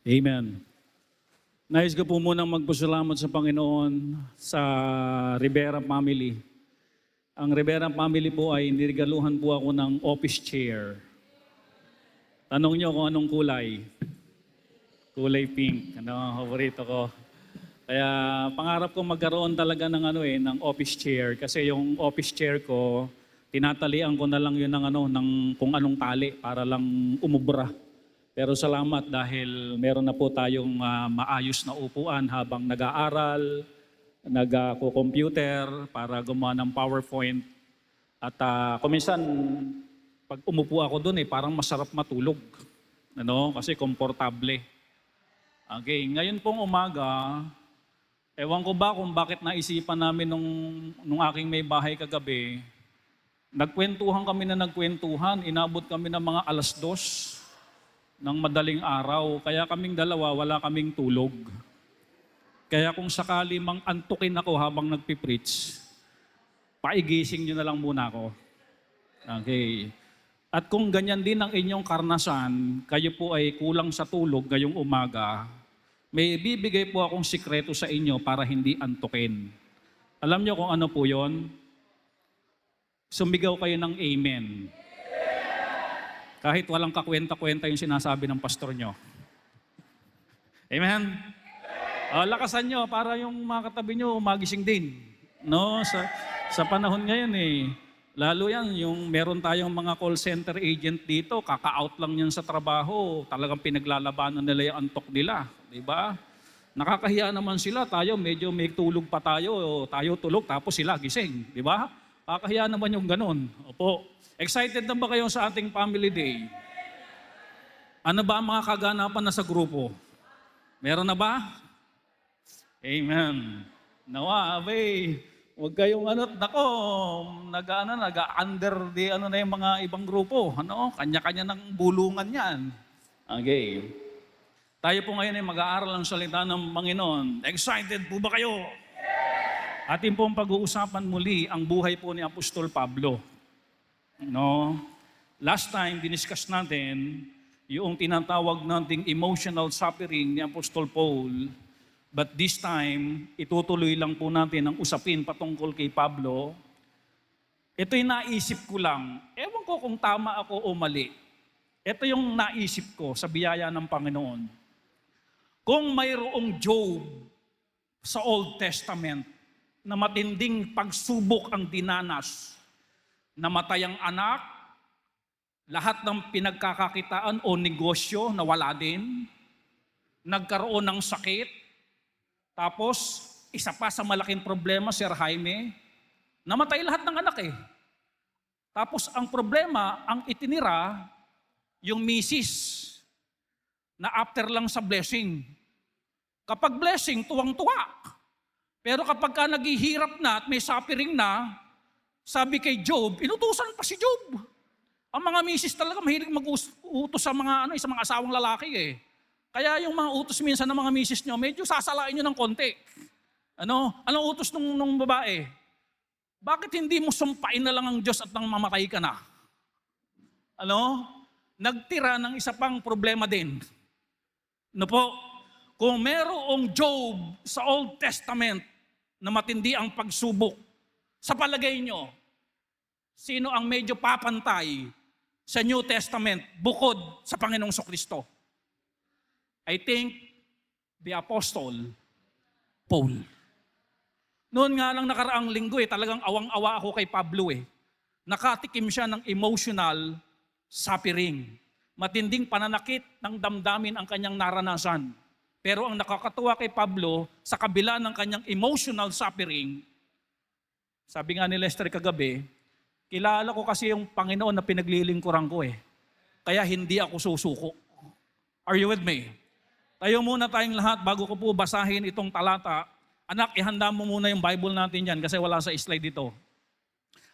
Amen. Nais ko po munang magpasalamat sa Panginoon sa Rivera family. Ang Rivera family po ay nirigaluhan po ako ng office chair. Tanong niyo kung anong kulay. Kulay pink. Ano ang favorito ko. Kaya pangarap ko magkaroon talaga ng office chair kasi yung office chair ko tinatalian ko na lang yun ng kung anong tali para lang umubra. Pero salamat dahil meron na po tayong maayos na upuan habang nag-aaral, nag-computer para gumawa ng PowerPoint. At kuminsan, pag umupo ako doon parang masarap matulog. Kasi komportable. Okay, ngayon pong umaga, ewan ko ba kung bakit naisipan namin nung aking may bahay kagabi, nagkwentuhan kami na nagkwentuhan, inabot kami ng mga 2:00 ng madaling araw. Kaya kaming dalawa, wala kaming tulog. Kaya kung sakali mang antukin ako habang nagpipreach, paigising nyo na lang muna ako. Okay. At kung ganyan din ang inyong karanasan, kayo po ay kulang sa tulog ngayong umaga, may bibigay po akong sikreto sa inyo para hindi antukin. Alam nyo kung ano po yon? Sumigaw kayo ng amen. Kahit walang kakwenta-kwenta yung sinasabi ng pastor nyo. Amen? Lakasan nyo para yung mga katabi nyo magising din. Sa panahon ngayon lalo yan, yung meron tayong mga call center agent dito, kaka-out lang yan sa trabaho, talagang pinaglalabanan nila yung antok nila. Diba? Nakakahiya naman sila, tayo medyo may tulog pa tayo tulog tapos sila gising. Diba? Kakahiya naman yung ganun. Opo. Excited na ba kayo sa ating Family Day? Ano ba ang mga kaganapan na sa grupo? Meron na ba? Amen. Nawa, huwag kayong nag-under na yung mga ibang grupo. Kanya-kanya ng bulungan yan. Okay. Tayo po ngayon ay mag-aaral ng salita ng Panginoon. Excited po ba kayo? Atin pong pag-uusapan muli ang buhay po ni Apostol Pablo. Last time, diniscuss natin yung tinatawag nating emotional suffering ni Apostol Paul. But this time, itutuloy lang po natin ang usapin patungkol kay Pablo. Ito'y naisip ko lang. Ewan ko kung tama ako o mali. Ito yung naisip ko sa biyaya ng Panginoon. Kung mayroong Job sa Old Testament na matinding pagsubok ang dinanas, namatay ang anak, lahat ng pinagkakakitaan o negosyo nawala din, nagkaroon ng sakit, tapos isa pa sa malaking problema, Sir Jaime, namatay lahat ng anak Tapos ang problema, ang itinira, yung misis, na after lang sa blessing. Kapag blessing, tuwang-tuwa. Pero kapag ka naghihirap na at may suffering na, sabi kay Job, inutusan pa si Job. Ang mga misis talaga mahilig mag-utos sa mga asawang lalaki Kaya yung mga utos minsan ng mga misis nyo, medyo sasalain nyo ng konti. Anong utos nung babae? Bakit hindi mo sumpain na lang ang Diyos at nang mamatay ka na? Nagtira ng isa pang problema din. Kung merong Job sa Old Testament na matindi ang pagsubok, sa palagay nyo, sino ang medyo papantay sa New Testament bukod sa Panginoong Kristo? I think the Apostle Paul. Noon nga lang nakaraang linggo talagang awang-awa ako kay Pablo Nakatikim siya ng emotional suffering. Matinding pananakit ng damdamin ang kanyang naranasan. Pero ang nakakatuwa kay Pablo, sa kabila ng kanyang emotional suffering, sabi nga ni Lester kagabi, kilala ko kasi yung Panginoon na pinaglilingkuran ko Kaya hindi ako susuko. Are you with me? Tayo muna tayong lahat bago ko po basahin itong talata. Anak, ihanda mo muna yung Bible natin yan kasi wala sa slide dito.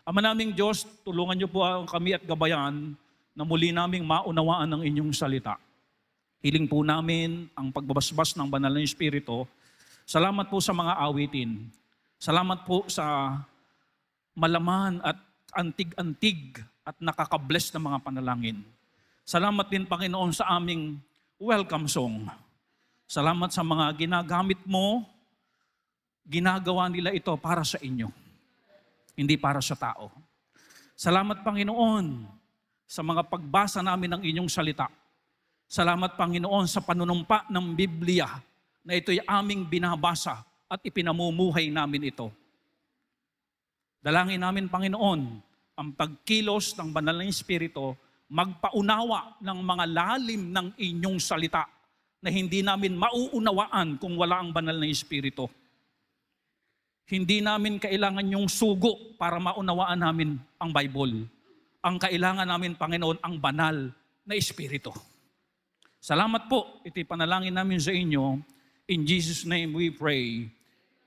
Ama naming Diyos, tulungan niyo po kami at gabayan na muli naming maunawaan ang inyong salita. Hiling po namin ang pagbabasbas ng banal na Espiritu. Salamat po sa mga awitin. Salamat po sa malaman at antig-antig at nakakabless na mga panalangin. Salamat din, Panginoon, sa aming welcome song. Salamat sa mga ginagamit mo, ginagawa nila ito para sa inyo, hindi para sa tao. Salamat, Panginoon, sa mga pagbasa namin ng inyong salita. Salamat, Panginoon, sa panunumpa ng Biblia na ito'y aming binabasa at ipinamumuhay namin ito. Dalangin namin, Panginoon, ang pagkilos ng Banal na Espiritu, magpaunawa ng mga lalim ng inyong salita na hindi namin mauunawaan kung wala ang Banal na Espiritu. Hindi namin kailangan yung sugo para maunawaan namin ang Bible. Ang kailangan namin, Panginoon, ang Banal na Espiritu. Salamat po. Ito'y panalangin namin sa inyo. In Jesus' name we pray.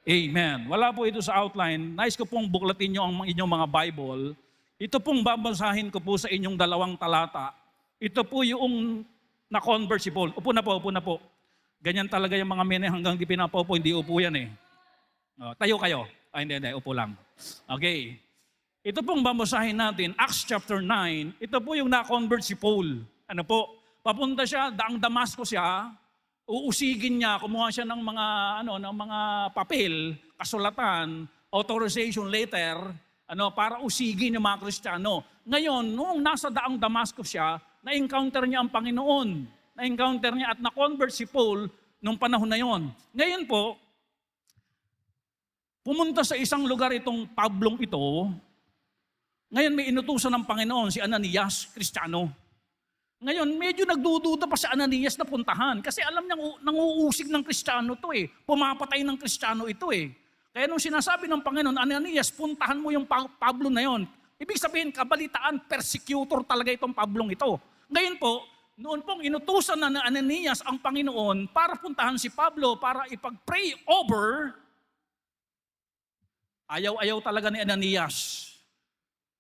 Amen. Wala po ito sa outline. Nais ko pong buklatin nyo ang inyong mga Bible. Ito pong babasahin ko po sa inyong 2 talata. Ito po yung na-convert si Paul. Upo na po. Ganyan talaga yung mga mene hanggang di pinapaupo, hindi upo yan eh. Tayo kayo. Hindi, upo lang. Okay. Ito pong babasahin natin, Acts chapter 9. Ito po yung na-convert si Paul. Ano po? Papunta siya, daang Damasco siya. Uusigin niya, kumuha siya ng mga papel, kasulatan, authorization letter, para usigin yung mga Kristiyano. Ngayon, noong nasa daang Damascus siya, na-encounter niya ang Panginoon. Na-encounter niya at na-convert si Paul nung panahon na yon. Ngayon po, pumunta sa isang lugar itong Pablong ito. Ngayon may inutusan ng Panginoon si Ananias, Kristiyano. Ngayon, medyo nagdududa pa si Ananias na puntahan kasi alam niya nanguusig ng Kristiyano to eh. Pumapatay ng Kristiyano ito eh. Kaya nung sinasabi ng Panginoon, Ananias, puntahan mo yung Pablo na yon. Ibig sabihin, kabalitaan, persecutor talaga itong Pablong ito. Ngayon po, noon pong inutusan na ni Ananias ang Panginoon para puntahan si Pablo para ipag-pray over, ayaw-ayaw talaga ni Ananias.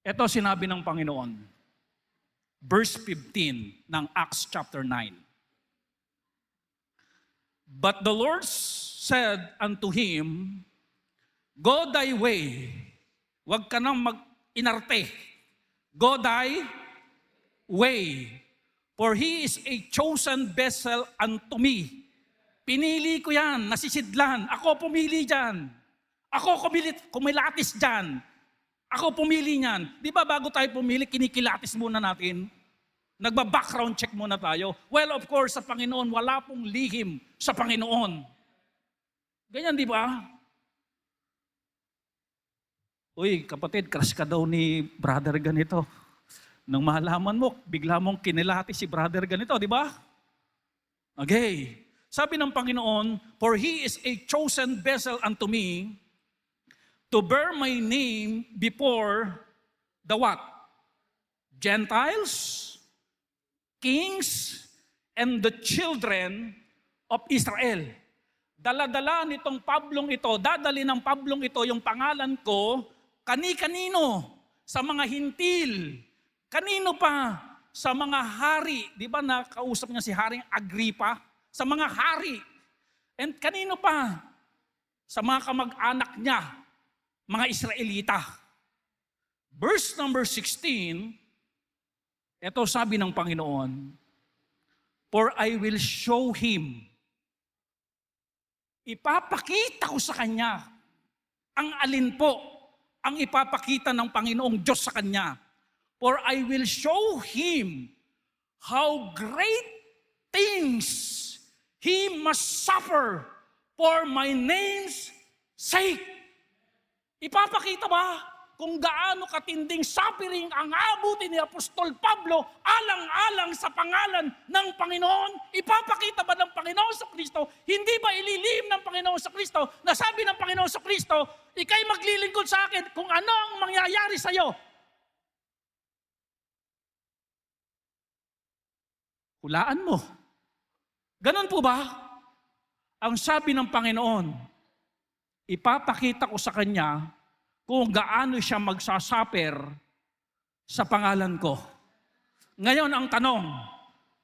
Ito sinabi ng Panginoon. Verse 15 ng Acts chapter 9. But the Lord said unto him, Go thy way. Huwag ka nang mag-inarte. Go thy way. For he is a chosen vessel unto me. Pinili ko yan, nasisidlan. Ako pumili dyan. Ako kumilatis dyan. Ako pumili niyan. Di ba bago tayo pumili, kinikilatis muna natin? Nagba-background check muna tayo. Well, of course, sa Panginoon, wala pong lihim sa Panginoon. Ganyan, di ba? Uy, kapatid, crush ka daw ni brother ganito. Nang malaman mo, bigla mong kinilati si brother ganito, di ba? Okay. Sabi ng Panginoon, For he is a chosen vessel unto me, to bear my name before the what? Gentiles, kings, and the children of Israel. Dala-dala nitong Pablong ito, dadali ng Pablong ito yung pangalan ko, kani-kanino, sa mga hintil. Kanino pa? Sa mga hari. Di ba nakausap niya si Haring Agripa? Sa mga hari. And kanino pa? Sa mga kamag-anak niya, mga Israelita. Verse number 16, ito sabi ng Panginoon, For I will show him. Ipapakita ko sa kanya ang alin po ang ipapakita ng Panginoong Diyos sa kanya. For I will show him how great things he must suffer for my name's sake. Ipapakita ba kung gaano katinding suffering ang abutin ni Apostol Pablo alang-alang sa pangalan ng Panginoon? Ipapakita ba ng Panginoon sa Kristo? Hindi ba ililihim ng Panginoon sa Kristo na sabi ng Panginoon sa Kristo, ikay maglilingkod sa akin kung ano ang mangyayari sa iyo? Hulaan mo. Ganon po ba? Ang sabi ng Panginoon, ipapakita ko sa kanya kung gaano siya magsasaper sa pangalan ko. Ngayon ang tanong,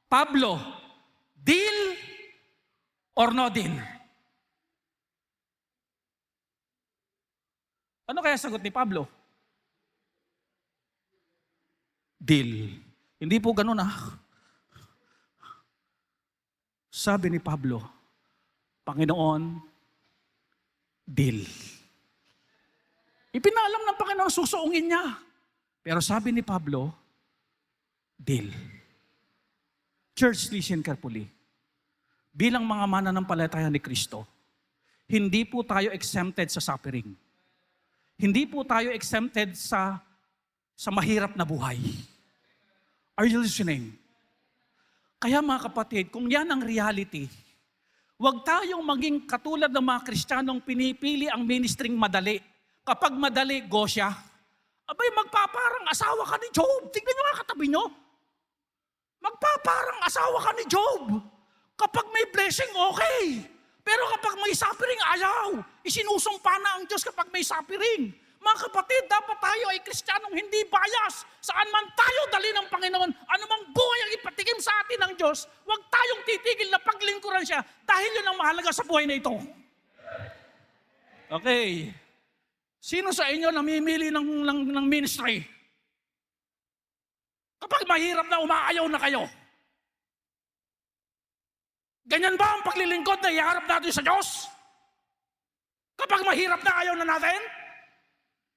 Pablo, deal or no deal? Ano kaya sagot ni Pablo? Deal. Hindi po ganun ah. Sabi ni Pablo, Panginoon, deal. Ipinalam ng Panginoon, susuungin niya. Pero sabi ni Pablo, deal. Church, listen carefully. Bilang mga mananampalataya ni Kristo, hindi po tayo exempted sa suffering. Hindi po tayo exempted sa mahirap na buhay. Are you listening? Kaya mga kapatid, kung yan ang reality, huwag tayong maging katulad ng mga Kristiyanong pinipili ang ministering madali. Kapag madali, go siya. Abay, magpaparang asawa ka ni Job. Tingnan nyo nga katabi nyo. Magpaparang asawa ka ni Job. Kapag may blessing, okay. Pero kapag may suffering, ayaw. Isinusumpa na ang Diyos kapag may suffering. Mga kapatid, dapat tayo ay Kristiyanong hindi bias. Saan man tayo dali ng Panginoon, anumang buhay ang ipatigim sa atin ng Diyos, huwag tayong titigil na paglingkuran siya dahil yun ang mahalaga sa buhay na ito. Okay. Sino sa inyo namimili ng ministry? Kapag mahirap na, umaayaw na kayo. Ganyan ba ang paglilingkod na iharap natin sa Diyos? Kapag mahirap na, ayaw na natin?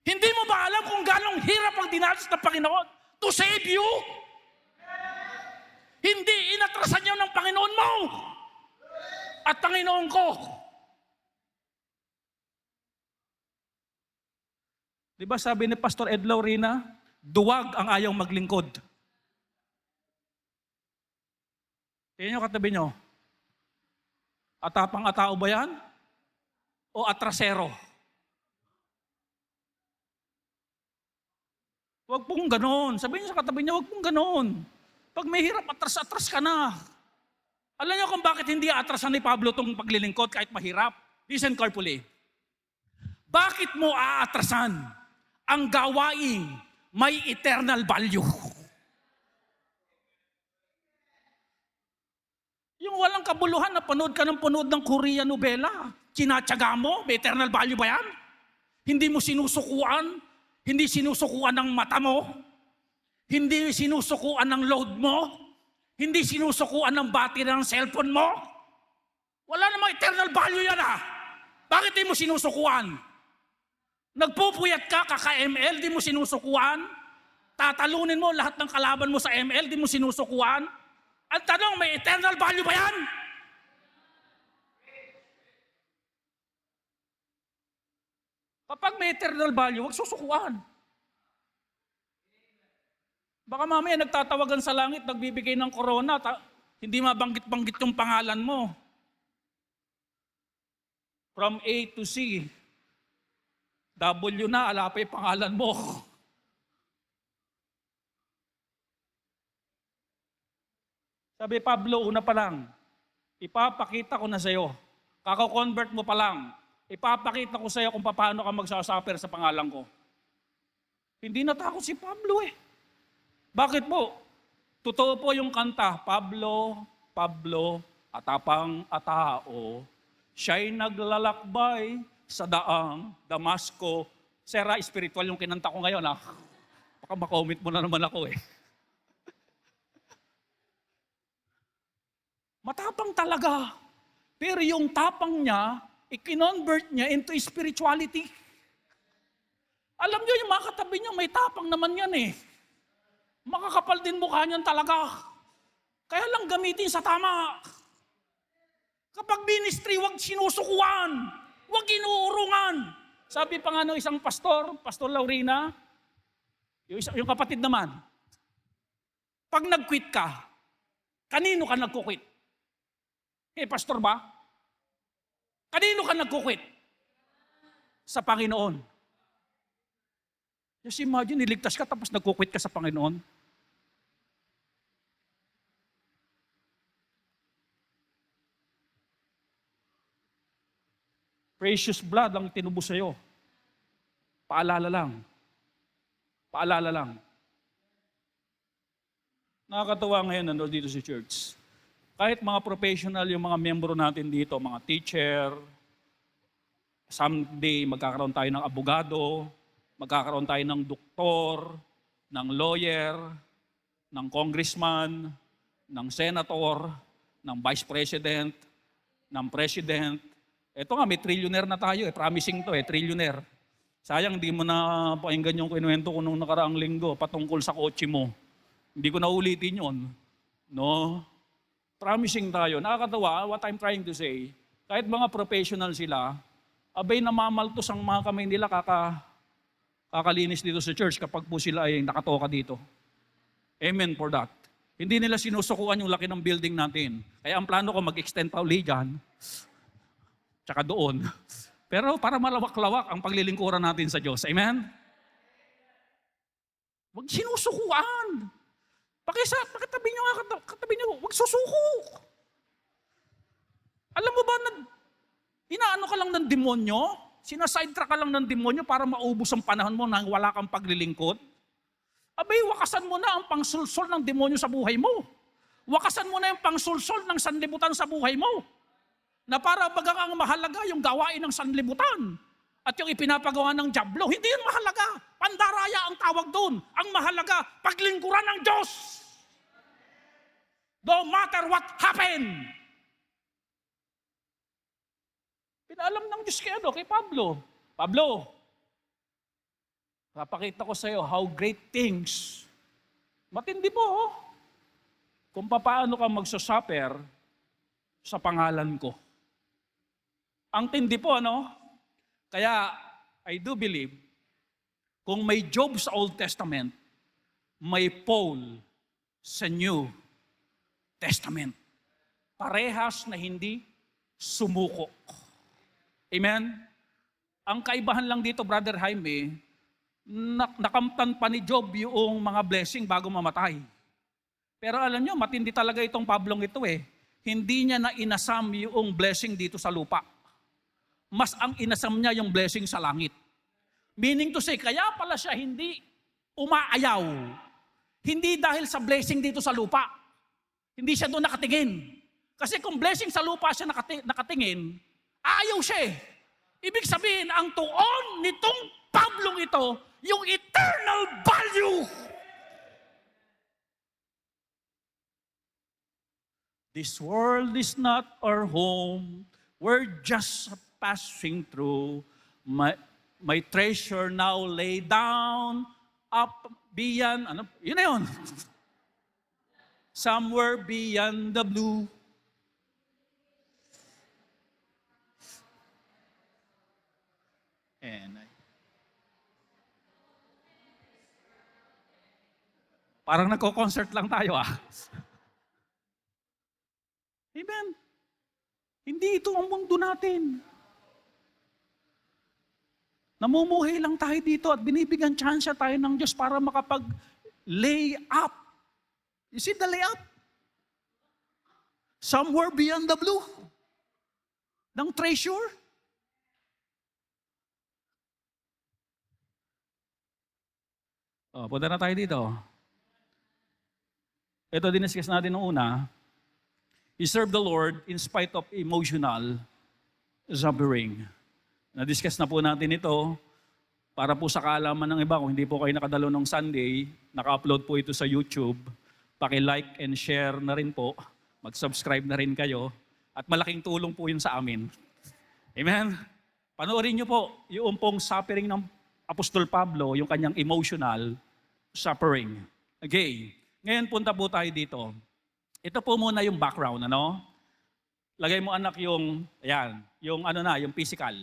Hindi mo ba alam kung gano'ng hirap ang dinanas ng Panginoon to save you? Hindi inatrasan niyo ng Panginoon mo at Panginoon ko. Di ba sabi ni Pastor Ed Laurina, duwag ang ayaw maglingkod. Tingnan nyo katabi nyo, atapang-atao ba yan? O atrasero? Huwag pong ganon. Sabihin nyo sa katabi nyo, huwag pong ganon. Pag may hirap, atras-atras ka na. Alam nyo kung bakit hindi atrasan ni Pablo itong paglilingkod kahit mahirap? Listen carefully. Bakit mo aatrasan ang gawaing may eternal value? Yung walang kabuluhan na panood ka ng panood ng Korean novela, kinatsaga mo, may eternal value ba yan? Hindi mo sinusukuan, hindi sinusukuan ng mata mo, hindi sinusukuan ng load mo, hindi sinusukuan ng battery ng cellphone mo. Wala namang eternal value yan ha. Bakit di mo sinusukuan? Nagpupuyat ka, kaka-ML, di mo sinusukuan. Tatalunin mo lahat ng kalaban mo sa ML, di mo sinusukuan. Ang tanong, may eternal value ba yan? Kapag may eternal value, huwag susukuan. Baka mamaya nagtatawagan sa langit, nagbibigay ng corona, hindi mabanggit-banggit yung pangalan mo. From A to C, W na, ala pa yung pangalan mo. Sabi Pablo, una pa lang, ipapakita ko na sa iyo. Kako-convert mo pa lang, ipapakita ko sa iyo kung paano ka magsasuffer sa pangalan ko. Hindi natakot si Pablo eh. Bakit po? Totoo po yung kanta, Pablo, Pablo, atapang atao, siya'y naglalakbay sa daang Damasco. Sera, spiritual yung kinanta ko ngayon ha. Baka makomment mo na naman ako eh. Matapang talaga. Pero yung tapang niya, i-convert niya into spirituality. Alam niyo, yung mga katabi niya, may tapang naman yan eh. Makakapal din mukha niyan talaga. Kaya lang gamitin sa tama. Kapag ministry, huwag sinusukuan. Huwag inuurungan. Sabi pa nga ng isang pastor, Pastor Laurina, yung kapatid naman, pag nag-quit ka, kanino ka nagkukwit? Eh, pastor ba? Kanino ka nagkukwit? Sa Panginoon. Just imagine, niligtas ka tapos nagkukwit ka sa Panginoon. Precious blood ang tinubos sa'yo. Paalala lang. Paalala lang. Nakakatawa ngayon nandun dito sa church. Kahit mga professional, yung mga membro natin dito, mga teacher, someday magkakaroon tayo ng abogado, magkakaroon tayo ng doktor, ng lawyer, ng congressman, ng senator, ng vice president, ng president. Ito nga, may trillionaire na tayo promising to trillionaire. Sayang, hindi mo na pakinggan yung kinuwento ko nung nakaraang linggo patungkol sa kotse mo. Hindi ko na ulitin yon. No? Promising tayo. Nakakatawa, what I'm trying to say, kahit mga professional sila, abay namamaltos ang mga kamay nila kakalinis dito sa church kapag po sila ay nakatoka dito. Amen for that. Hindi nila sinusukuan yung laki ng building natin. Kaya ang plano ko mag-extend pa uli dyan, tsaka doon. Pero para malawak-lawak ang paglilingkuran natin sa Diyos. Amen? Huwag sinusukuan. Pakitabi nyo nga, katabi nyo, huwag susuko. Alam mo ba, inaano ka lang ng demonyo? Sinasidetrack ka lang ng demonyo para maubos ang panahon mo nang wala kang paglilingkod? Abay, wakasan mo na ang pangsulsol ng demonyo sa buhay mo. Wakasan mo na yung pangsulsol ng sanlibutan sa buhay mo. Na para bagang ang mahalaga yung gawain ng sanlibutan. At yung ipinapagawa ng dyablo, hindi yun mahalaga. Pandaraya ang tawag doon. Ang mahalaga, paglingkuran ng Diyos. No matter what happened. Pinaalam ng Diyos kay Pablo. Pablo, papakita ko sa iyo how great things. Matindi po, kung paano ka magsasuffer sa pangalan ko. Ang tindi po, Kaya, I do believe, kung may Job sa Old Testament, may Paul sa New Testament. Parehas na hindi sumuko. Amen? Ang kaibahan lang dito, Brother Jaime, nakamtan pa ni Job yung mga blessing bago mamatay. Pero alam nyo, matindi talaga itong Pablong ito Hindi niya na inasam yung blessing dito sa lupa. Mas ang inasam niya yung blessing sa langit. Meaning to say, kaya pala siya hindi umaayaw. Hindi dahil sa blessing dito sa lupa. Hindi siya doon nakatingin. Kasi kung blessing sa lupa siya nakatingin, ayaw siya Ibig sabihin, ang tuon nitong Pablong ito, yung eternal value. This world is not our home. We're just passing through. My treasure now lay down, up beyond, yun na yun. Somewhere beyond the blue. And parang nagko-concert lang tayo Amen. Hindi ito ang mundo natin. Namumuhay lang tayo dito at binibigyan chance tayo ng Diyos para makapag-lay up. You see the lay up? Somewhere beyond the blue. Ng treasure. Punta na tayo dito. Ito diniscuss natin noong una. You serve the Lord in spite of emotional suffering. Na-discuss na po natin ito para po sa kaalaman ng iba. Kung hindi po kayo nakadalo ng Sunday, naka-upload po ito sa YouTube. Paki-like and share na rin po. Mag-subscribe na rin kayo. At malaking tulong po yun sa amin. Amen? Panoorin niyo po yung pong suffering ng Apostol Pablo, yung kanyang emotional suffering. Okay. Ngayon punta po tayo dito. Ito po muna yung background, Lagay mo anak yung, yung physical.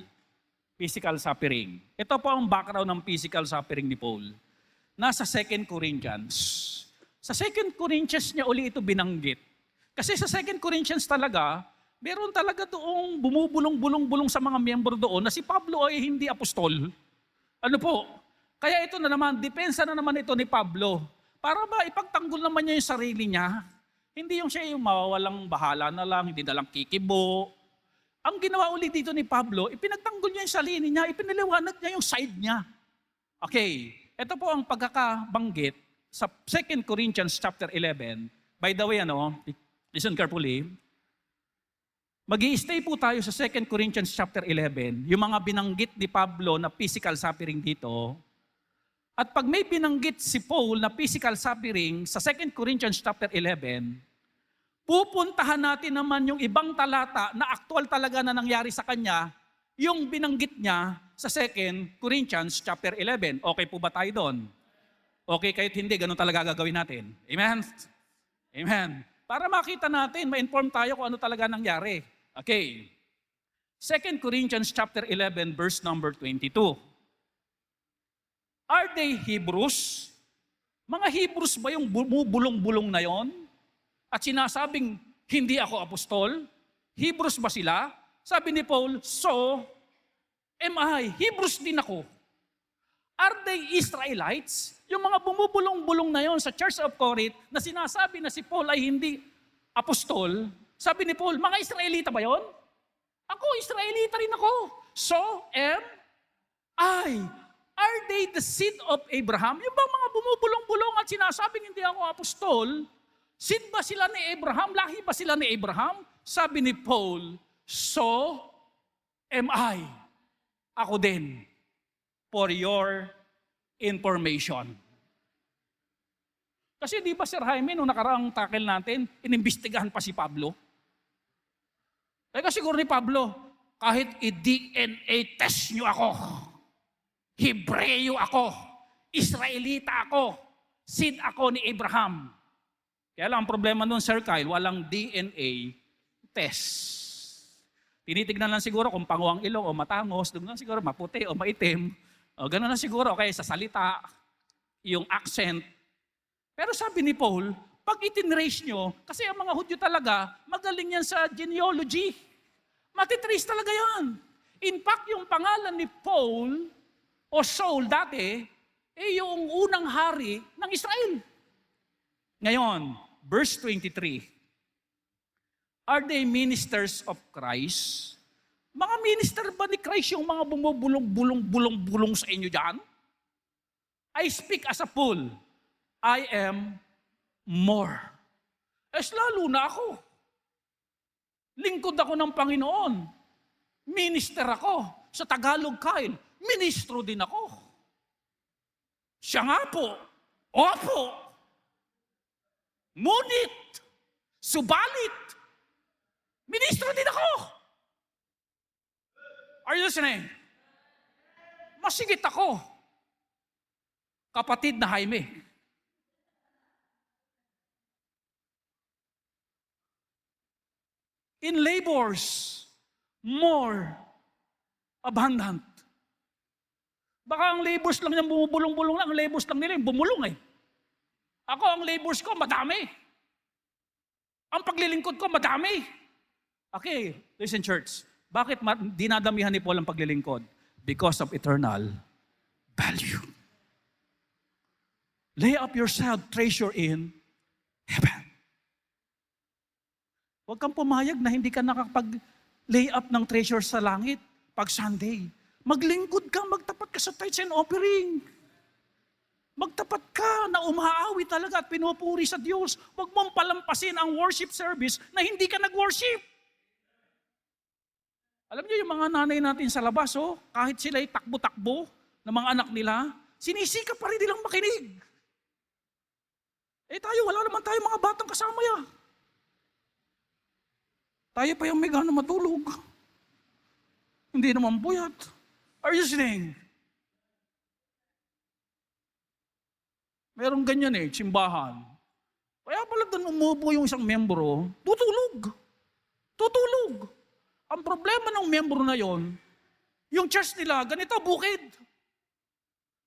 Physical suffering. Ito po ang background ng physical suffering ni Paul. Nasa 2 Corinthians. Sa 2 Corinthians niya uli ito binanggit. Kasi sa 2 Corinthians talaga, meron talaga doong bumubulong-bulong-bulong sa mga miyembro doon na si Pablo ay hindi apostol. Kaya ito na naman, depensa na naman ito ni Pablo. Para ba ipagtanggol naman niya yung sarili niya? Hindi yung siya yung mawawalang bahala na lang, hindi na lang kikibo. Ang ginawa ulit dito ni Pablo, ipinagtanggol niya yung sarili niya, ipiniliwanag niya yung side niya. Okay, ito po ang pagkakabanggit sa 2 Corinthians chapter 11. By the way, listen carefully. Mag-i-stay po tayo sa 2 Corinthians chapter 11, yung mga binanggit ni Pablo na physical suffering dito. At pag may binanggit si Paul na physical suffering sa 2 Corinthians chapter 11, pupuntahan natin naman yung ibang talata na aktual talaga na nangyari sa kanya, yung binanggit niya sa 2 Corinthians chapter 11. Okay po ba tayo doon? Okay, kahit hindi, ganun talaga gagawin natin. Amen? Amen. Para makita natin, ma-inform tayo kung ano talaga nangyari. Okay. 2 Corinthians chapter 11, verse number 22. Are they Hebrews? Mga Hebrews ba yung bumubulong-bulong na yon? At sinasabing, hindi ako apostol? Hebrews ba sila? Sabi ni Paul, so am I. Hebrews din ako. Are they Israelites? Yung mga bumubulong-bulong na yon sa Church of Corinth na sinasabi na si Paul ay hindi apostol, sabi ni Paul, mga Israelita ba yon? Ako, Israelita rin ako. So am I. Are they the seed of Abraham? Yung bang mga bumubulong-bulong at sinasabing hindi ako apostol, seed ba sila ni Abraham? Lahi ba sila ni Abraham? Sabi ni Paul, so am I. Ako din. For your information. Kasi di ba Sir Jaime, nung nakaraang tackle natin, inimbestigahan pa si Pablo? Kaya siguro ni Pablo, kahit i-DNA test nyo ako, Hebreo ako, Israelita ako, seed ako ni Abraham. Kaya lang ang problema nun, Sir Kyle, walang DNA test. Tinitignan lang siguro kung pango ang ilong o matangos, doon lang siguro maputi o maitim. O gano'n na siguro, okay, sa salita, yung accent. Pero sabi ni Paul, pag itinrace nyo, kasi ang mga Hudyo talaga, magaling yan sa genealogy. Matitrace talaga yan. In fact, yung pangalan ni Paul, o Saul dati, yung unang hari ng Israel. Ngayon, verse 23. Are they ministers of Christ? Mga minister ba ni Christ yung mga bumubulong-bulong sa inyo dyan? I speak as a fool. I am more. Lalo na ako. Lingkod ako ng Panginoon. Minister ako. Sa Tagalog, Kyle, ministro din ako. Siya nga po. Opo. Ngunit, subalit, ministro din ako. Are you listening? Masigit ako. Kapatid na Jaime. In labors, more abundant. Baka ang labors lang niyang bumubulong-bulong lang, ang labors lang nila yung bumulong eh. Ako, ang labors ko, madami. Ang paglilingkod ko, madami. Okay, listen church. Bakit dinadamihan ni Paul ang paglilingkod? Because of eternal value. Lay up yourself, treasure in heaven. Huwag kang pumayag na hindi ka nakapag-lay up ng treasure sa langit pag Sunday. Maglingkod ka, magtapat ka sa tithes and offering. Magtapat ka na umaawi talaga at pinupuri sa Diyos. Huwag mong palampasin ang worship service na hindi ka nag-worship. Alam niyo yung mga nanay natin sa labas, kahit sila'y takbo-takbo ng mga anak nila, sinisikap pa rin nilang makinig. Tayo, wala naman tayo mga batang kasama yan. Tayo pa yung may gana matulog. Hindi naman puyat. Are you listening? Merong ganyan simbahan. Kaya pala doon umubo yung isang membro, tutulog. Tutulog. Ang problema ng membro na yon, yung church nila, ganito, bukid.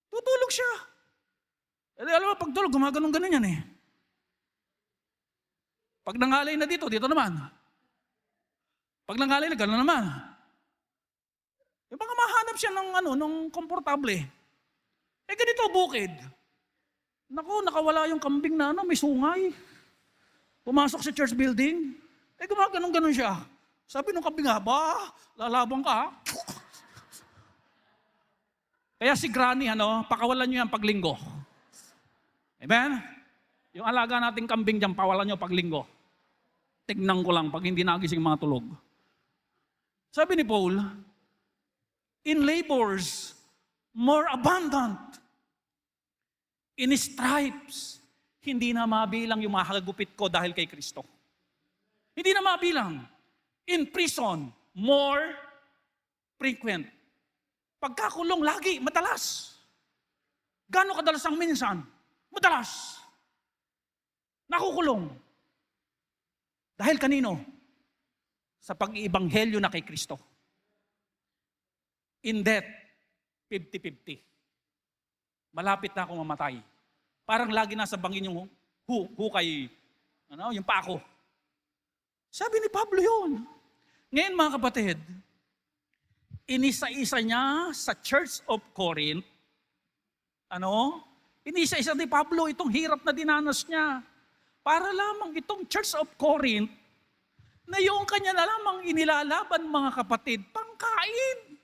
Tutulog siya. Alam mo, pag tulog, gumaganon-ganon yan Pag nangalay na dito naman. Pag nangalay na, gano'n naman. Yung baka mahanap siya ng komportable. Ganito, bukid. Naku, nakawala yung kambing na may sungay. Pumasok sa church building. Gumaganon-ganon siya. Sabi nung kambing, lalabang ka. Kaya si Granny, pakawalan niyo yan paglinggo. Amen? Yung alaga nating kambing dyan, pawalan niyo paglinggo. Tignan ko lang pag hindi nagising mga tulog. Sabi ni Paul, in labors, more abundant. In stripes, hindi na mabilang yung mga hagupit ko dahil kay Kristo. Hindi na mabilang. In prison, more frequent. Pagkakulong, lagi, madalas. Gano'ng kadalas ang minsan? Madalas. Nakukulong. Dahil kanino? Sa pag-iibanghelyo na kay Kristo. In death, 50-50. Malapit na akong mamatay. Parang lagi nasa bangin yung hukay, yung pako. Sabi ni Pablo yun. Ngayon mga kapatid, inisa-isa niya sa Church of Corinth, inisa-isa ni Pablo itong hirap na dinanas niya. Para lamang itong Church of Corinth, na yung kanya na lamang inilalaban mga kapatid, pangkain.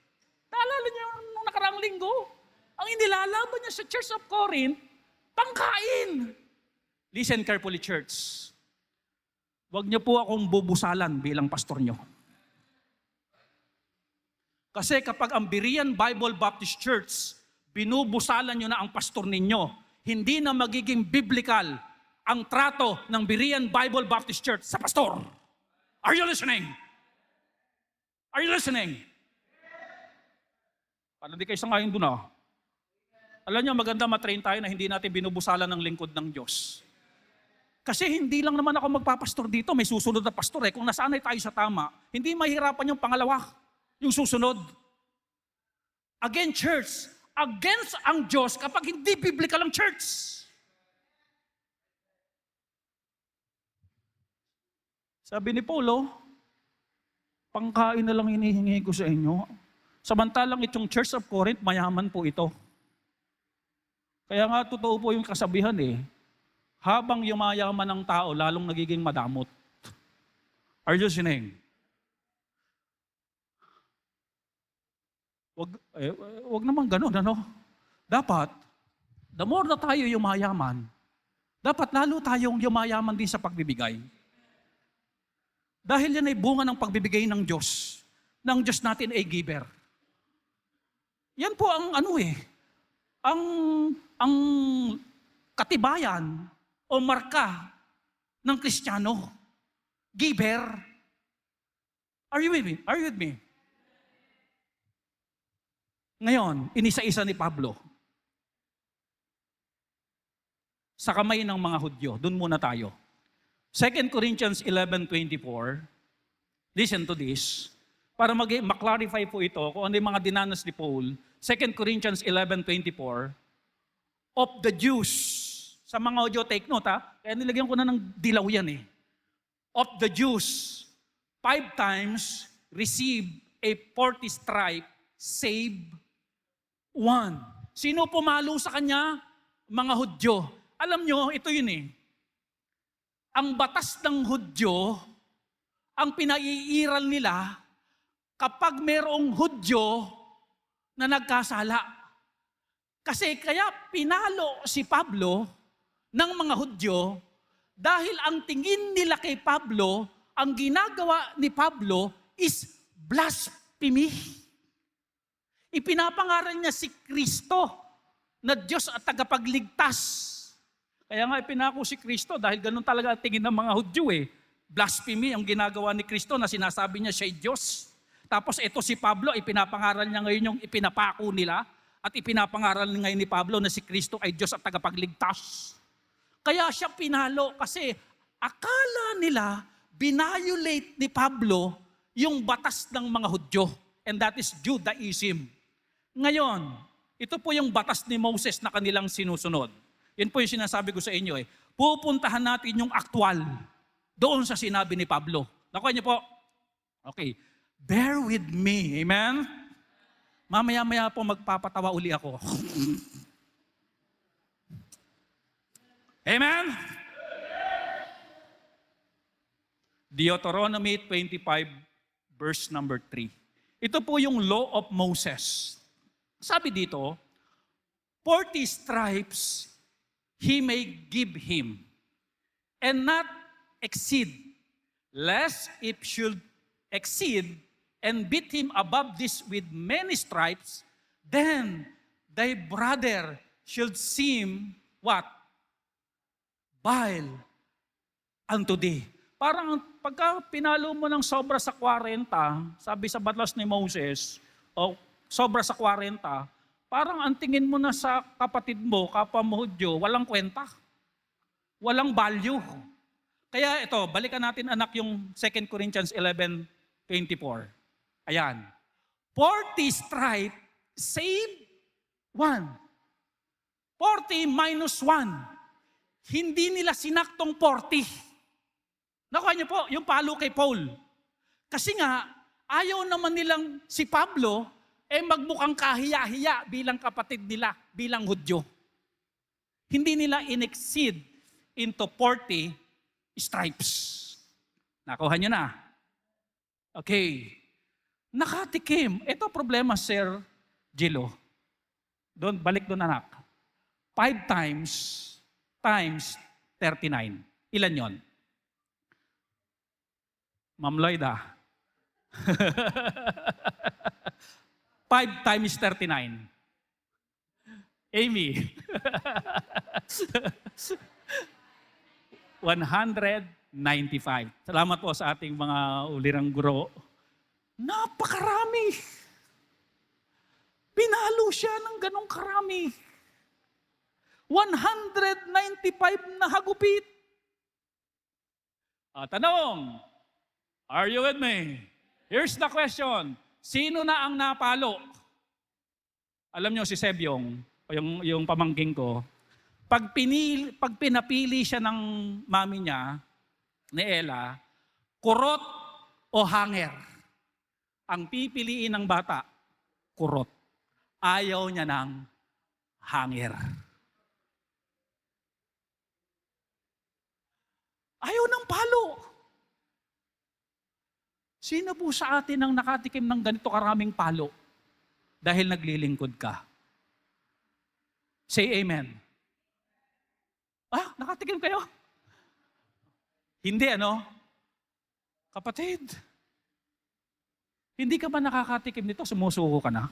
Naalala niyo nung nakaraang linggo? Ang inilalaban niya sa Church of Corinth, pangkain. Listen carefully, church. Huwag niyo po akong bubusalan bilang pastor niyo. Kasi kapag ang Berean Bible Baptist Church, binubusalan niyo na ang pastor ninyo, hindi na magiging biblical ang trato ng Berean Bible Baptist Church sa pastor. Are you listening? Are you listening? Paano di kayo sangayon doon Alam niyo, maganda matrain tayo na hindi natin binubusalan ng lingkod ng Diyos. Kasi hindi lang naman ako magpapastor dito, may susunod na pastor Kung nasanay tayo sa tama, hindi mahirapan yung pangalawa, yung susunod. Again, church, against ang Diyos kapag hindi biblical ang church. Sabi ni Paulo, pangkain na lang hinihingi ko sa inyo. Samantalang itong Church of Corinth, mayaman po ito. Kaya nga totoo po yung kasabihan habang yumayaman ng tao, lalong nagiging madamot. Are you listening? Wag naman ganun, Dapat, the more na tayo yumayaman, dapat lalo tayong yumayaman din sa pagbibigay. Dahil yan ay bunga ng pagbibigay ng Diyos. Ng Diyos natin ay giver. Yan po ang ang katibayan o marka ng Kristiyano. Giver. Are you with me? Are you with me? Ngayon, inisa-isa ni Pablo. Sa kamay ng mga Hudyo. Doon muna tayo. 2 Corinthians 11:24. Listen to this. Para maklarify po ito kung ano yung mga dinanas ni Paul. 2 Corinthians 11:24. Of the Jews. Sa mga Hudyo, take note Kaya nilagyan ko na ng dilaw yan Of the Jews, 5 times receive a 40 stripe, save 1. Sino pumalo sa kanya? Mga Hudyo. Alam nyo, ito yun Ang batas ng Hudyo, ang pinaiiral nila, kapag mayroong Hudyo na nagkasala. Kasi kaya pinalo si Pablo ng mga Hudyo dahil ang tingin nila kay Pablo, ang ginagawa ni Pablo is blasphemy. Ipinapangaral niya si Kristo na Diyos at tagapagligtas. Kaya nga ipinako si Kristo dahil ganun talaga ang tingin ng mga Hudyo Blasphemy ang ginagawa ni Kristo na sinasabi niya siya'y Diyos. Tapos ito si Pablo, ipinapangaral niya ngayon yung ipinapako nila at ipinapangaral ngayon ni Pablo na si Kristo ay Diyos at tagapagligtas. Kaya siya pinalo kasi akala nila binayolate ni Pablo yung batas ng mga Hudyo. And that is Judaism. Ngayon, ito po yung batas ni Moses na kanilang sinusunod. Yan po yung sinasabi ko sa inyo Pupuntahan natin yung aktwal doon sa sinabi ni Pablo. Nakuha niyo po? Okay. Bear with me. Amen? Mamaya-maya po magpapatawa uli ako. Amen? Deuteronomy 25 verse number 3. Ito po yung law of Moses. Sabi dito, 40 stripes he may give him, and not exceed, lest it should exceed and beat him above this with many stripes, then thy brother should seem what? Vile unto thee. Parang pagka pinalo mo ng sobra sa 40, sabi sa batas ni Moses, o sobra sa 40, parang ang tingin mo na sa kapatid mo, kapwa mo Hudyo, walang kwenta. Walang value. Kaya ito, balikan natin anak yung 2 Corinthians 11:24. Ayan. 40 stripe, save 1. 40 minus 1. Hindi nila sinaktong 40. Nakuha niyo po, yung palo kay Paul. Kasi nga, ayaw naman nilang si Pablo, magmukhang kahiya-hiya bilang kapatid nila, bilang Hudyo. Hindi nila in-exceed into 40 stripes. Nakuha niyo na. Okay. Nakatikim. Ito problema, Sir Gilo. Balik doon anak. 5 times 39. Ilan yon? Ma'am Lloyda. 5 times 39. Amy. 195. Salamat po sa ating mga ulirang guro. Napakarami. Pinalo siya ng ganong karami. 195 na hagupit. Tanong, are you with me? Here's the question. Sino na ang napalo? Alam nyo si Sebyong, yung pamangking ko, pag pinapili siya ng mami niya, ni Ella, kurot o hanger. Ang pipiliin ng bata, kurot. Ayaw niya ng hanger. Ayaw ng palo. Sino po sa atin ang nakatikim ng ganito karaming palo? Dahil naglilingkod ka. Say amen. Nakatikim kayo? Hindi, ano? Kapatid, hindi ka ba nakakatikim nito? Sumusuko ka na?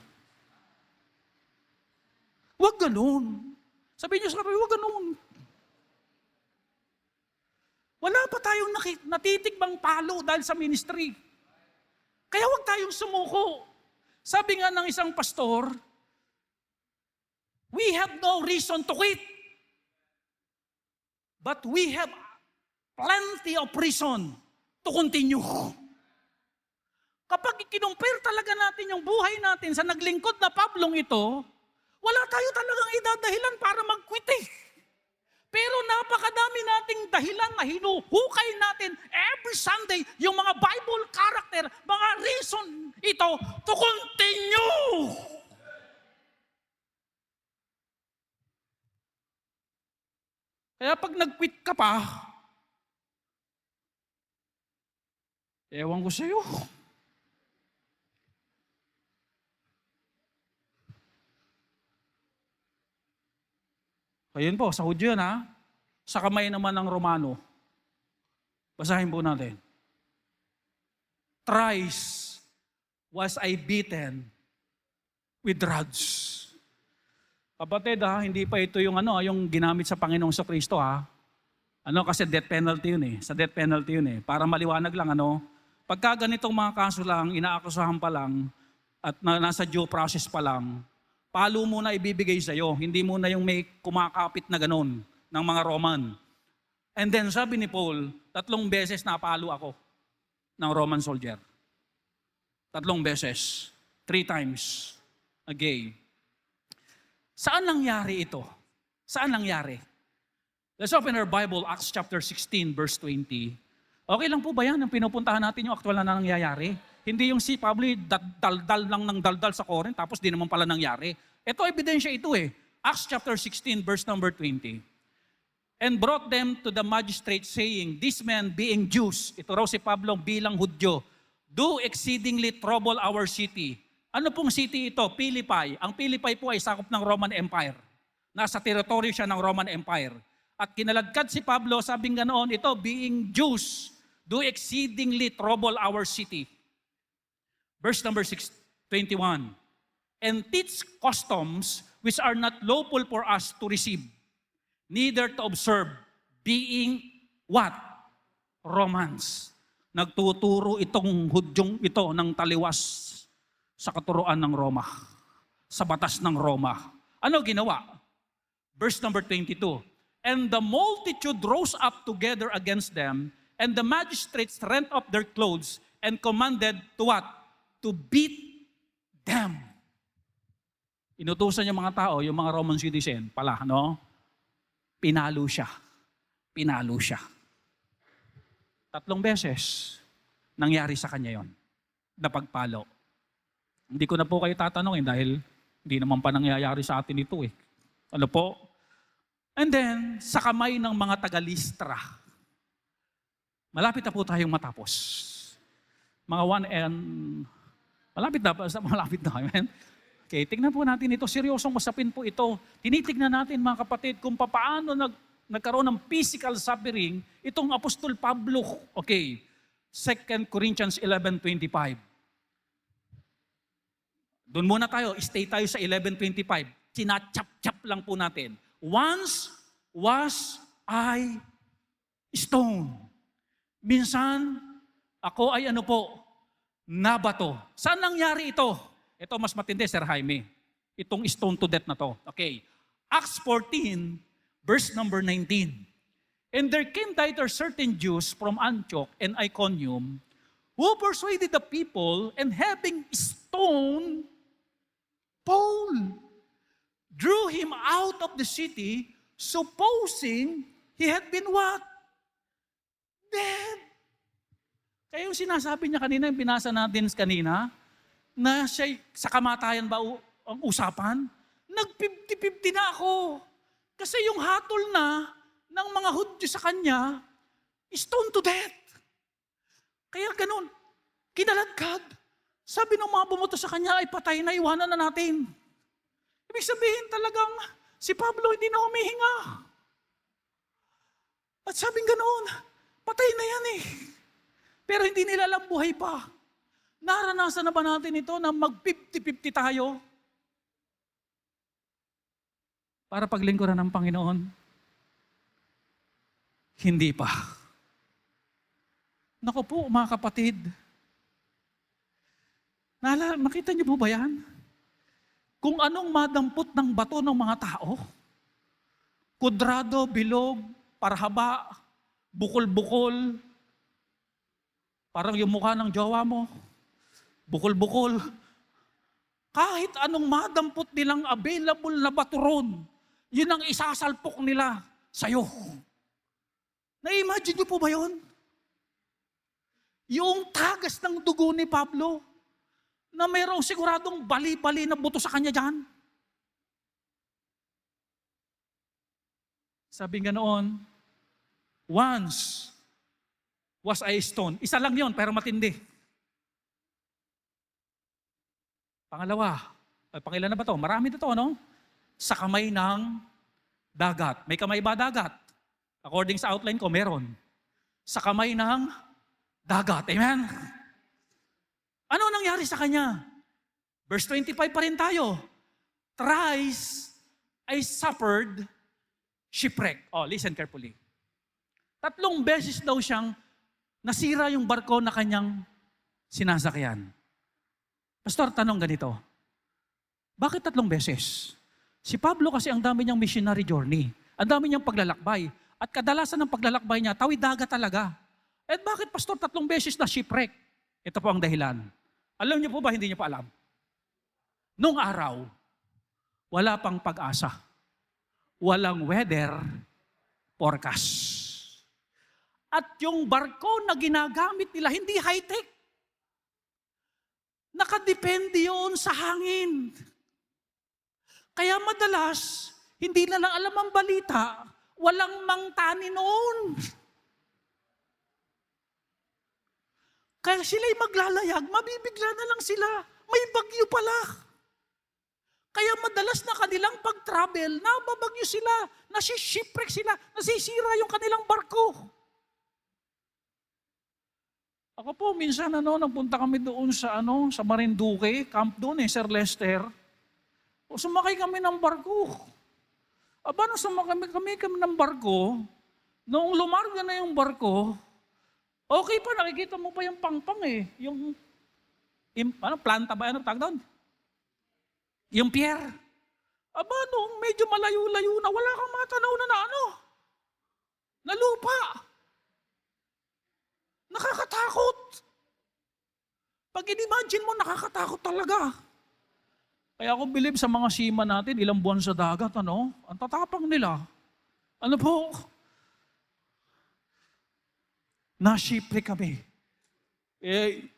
Huwag ganun. Sabihin niyo sa kapatid, huwag ganun. Wala pa tayong natitikbang palo dahil sa ministry. Kaya huwag tayong sumuko. Sabi nga ng isang pastor, we have no reason to quit. But we have plenty of reason to continue. Kapag kinumpir talaga natin yung buhay natin sa naglingkod na Pablong ito, wala tayo talagang idadahilan para mag-quit eh. Pero napakadami nating dahilan na hinuhukay natin every Sunday, yung mga Bible character, mga reason ito to continue. Kaya pag nag-quit ka pa, ewan ko sa'yo. Ayun po, sa Hudyo na, sa kamay naman ng Romano. Basahin po natin. Thrice was I beaten with rods. Kapatid hindi pa ito yung yung ginamit sa Panginoong Kristo kasi death penalty yun sa death penalty yun para maliwanag lang pagka ganitong mga kaso lang, inaakusahan pa lang, at nasa due process pa lang, palo muna ibibigay sa'yo, hindi muna yung may kumakapit na ganon ng mga Roman. And then sabi ni Paul, 3 beses napalo ako ng Roman soldier. 3 beses. 3 times. Again. Saan nangyari ito? Saan nangyari? Let's open our Bible, Acts chapter 16, verse 20. Okay lang po ba yan? Ang pinupuntahan natin yung actual na nangyayari. Hindi yung si Pablo daldal lang ng daldal sa Corinth, tapos di naman pala nangyari. Ito, ebidensya ito Acts chapter 16, verse number 20. And brought them to the magistrate saying, these men being Jews, ito raw si Pablo bilang Hudyo, do exceedingly trouble our city. Ano pong city ito? Philippi. Ang Philippi po ay sakop ng Roman Empire. Nasa teritoryo siya ng Roman Empire. At kinaladkad si Pablo, sabing ganoon, ito, being Jews, do exceedingly trouble our city. Verse number 21. And teach customs which are not lawful for us to receive, neither to observe, being what? Romans. Nagtuturo itong Hudyong ito ng taliwas sa katuruan ng Roma, sa batas ng Roma. Ano ginawa? Verse number 22. And the multitude rose up together against them, and the magistrates rent off their clothes and commanded to what? To beat them. Inutusan yung mga tao, yung mga Roman citizen pala, no? Pinalo siya. Pinalo siya. 3 beses nangyari sa kanya yon, na pagpalo. Hindi ko na po kayo tatanungin dahil hindi naman pa nangyayari sa atin ito eh. Ano po? And then, sa kamay ng mga taga-Listra. Malapit na po tayong matapos. Mga 1 and... Malapit na. Amen? Okay, tignan po natin ito. Seryosong usapin po ito. Tinitignan natin mga kapatid kung paano nagkaroon ng physical suffering itong Apostol Pablo. Okay, 2 Corinthians 11:25. Doon muna tayo, stay tayo sa 11:25. Sinachap-chap lang po natin. Once was I stone. Minsan, ako ay nabato. Saan nangyari ito? Ito mas matindi, Sir Jaime. Itong stone to death na to. Okay. Acts 14, verse number 19. And there came thither certain Jews from Antioch and Iconium, who persuaded the people, and having stoned Paul, drew him out of the city, supposing he had been what? Dead. Kaya yung sinasabi niya kanina, yung binasa natin kanina, na siya sa kamatayan ba ang usapan? Nag-50-50 na ako. Kasi yung hatol na ng mga Hudyo sa kanya, stone to death. Kaya ganun, kinalagkad. Sabi ng mga bumoto sa kanya, ay patay na, iwanan na natin. Ibig sabihin talagang si Pablo hindi na humihinga. At sabing ganoon, patay na yan eh. Pero hindi nila alam buhay pa. Naranasan na ba natin ito na mag-50-50 tayo? Para paglingkuran ng Panginoon? Hindi pa. Naku po, mga kapatid. Nakita niyo po ba yan? Kung anong madampot ng bato ng mga tao, kudrado, bilog, parhaba, bukol-bukol, parang yung mukha ng jowa mo, bukol-bukol. Kahit anong madampot nilang available na bato ron, yun ang isasalpok nila sa'yo. Na-imagine niyo po ba yun? Yung tagas ng dugo ni Pablo, na mayroong siguradong bali-bali na buto sa kanya dyan. Sabi nga noon, once was I stone. Isa lang yon pero matindi. Pangalawa, pangilan na ba to? Marami na to, no? Sa kamay ng dagat. May kamay ba dagat? According sa outline ko, meron. Sa kamay ng dagat. Amen? Ano nangyari sa kanya? Verse 25 pa rin tayo. Thrice I suffered shipwreck. Oh, listen carefully. 3 beses daw siyang nasira yung barko na kanyang sinasakyan. Pastor, tanong ganito. Bakit 3 beses? Si Pablo kasi ang dami niyang missionary journey. Ang dami niyang paglalakbay. At kadalasan ng paglalakbay niya, tawid dagat talaga. At bakit, Pastor, 3 beses na shipwreck? Ito po ang dahilan. Alam niyo po ba, hindi niyo pa alam? Nung araw, wala pang pag-asa. Walang weather forecast. At yung barko na ginagamit nila, hindi high-tech. Nakadepende yun sa hangin. Kaya madalas, hindi na lang alam ang balita, walang mangtani noon. Kaya sila'y maglalayag, mabibigla na lang sila. May bagyo pala. Kaya madalas na kanilang pag-travel, nababagyo sila, nasishipwreck sila, nasisira yung kanilang barko. Ako po, minsan nagpunta kami doon sa Marinduque, camp doon Sir Lester. O sumakay kami ng barko. Aba, nung sumakay kami ng barko, noong lumarga na yung barko, Okay pa, nakikita mo pa yung pangpang eh. Planta ba? Ano tawag doon? Yung pier. Aba, nung medyo malayo-layo na, wala kang matanaw na lupa. Nakakatakot. Pag in-imagine mo, nakakatakot talaga. Kaya ako believe sa mga seaman natin, ilang buwan sa dagat, ang tatapang nila. Ano po? Nashipre kami.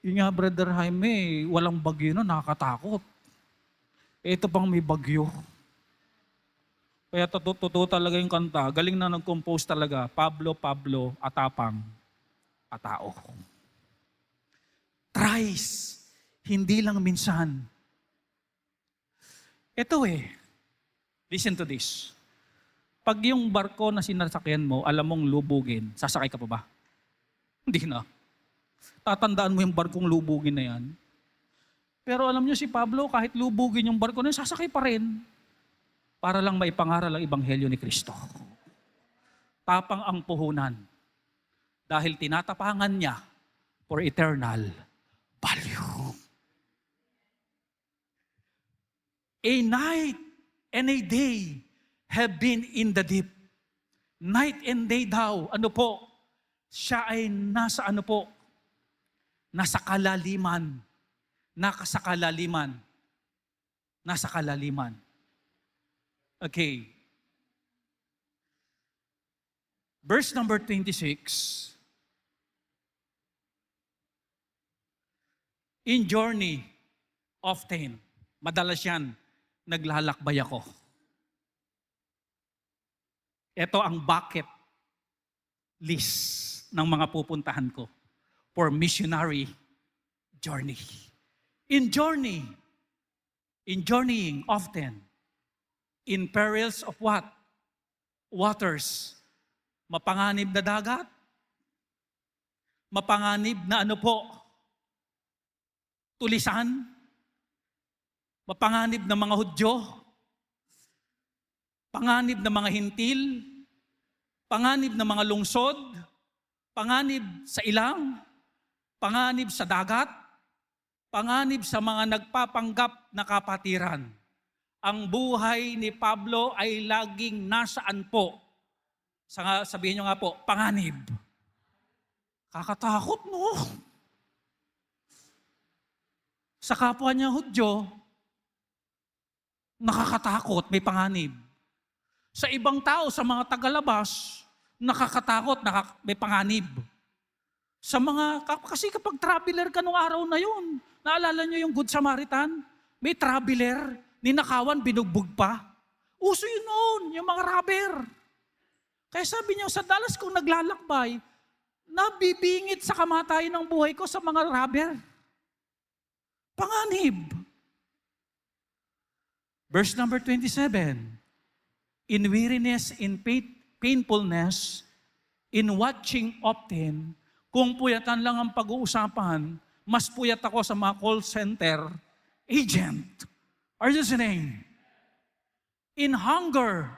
Yun nga, Brother Jaime, walang bagyo na, nakakatakot. Ito pang may bagyo. Kaya totoo talaga yung kanta. Galing na nag-compose talaga. Pablo, atapang, atao. Thrice, hindi lang minsan. Ito listen to this. Pag yung barko na sinasakyan mo, alam mong lubugin, sasakay ka pa ba? Hindi na. Tatandaan mo yung barkong lubugin na yan. Pero alam nyo si Pablo, kahit lubugin yung barko na yun, sasakay pa rin. Para lang maipangaral ang ebanghelyo ni Kristo. Tapang ang puhunan. Dahil tinatapangan niya for eternal value. A night and a day have been in the deep. Night and day daw. Ano po? Siya ay nasa ano po? Nasa kalaliman. Nasa kalaliman. Nasa kalaliman. Okay. Verse number 26. In journey, often, madalas yan, naglalakbay ako. Ito ang bucket list ng mga pupuntahan ko for missionary journey. In journeying often, in perils of what? Waters. Mapanganib na dagat. Mapanganib na ano po? Tulisan. Mapanganib na mga Hudyo. Panganib na mga hintil. Panganib na mga lungsod. Panganib sa ilang. Panganib sa dagat. Panganib sa mga nagpapanggap na kapatiran. Ang buhay ni Pablo ay laging nasaan po? Sabihin nyo nga po, panganib. Kakatakot, no? Sa kapwa niya Hudyo, nakakatakot, may panganib. Sa ibang tao, sa mga tagalabas, nakakatakot, may panganib. Kasi kapag traveler ka nung araw na yun, naalala nyo yung Good Samaritan? May traveler, ninakawan, binugbog pa. Uso yun noon, yung mga robber. Kaya sabi niya, sa dalas kong naglalakbay, nabibingit sa kamatayan ng buhay ko sa mga robber. Panganib. Verse number 27. In weariness, in painfulness, in watching often, kung puyatan lang ang pag-uusapan, mas puyat ako sa mga call center agent. Are you listening? In hunger,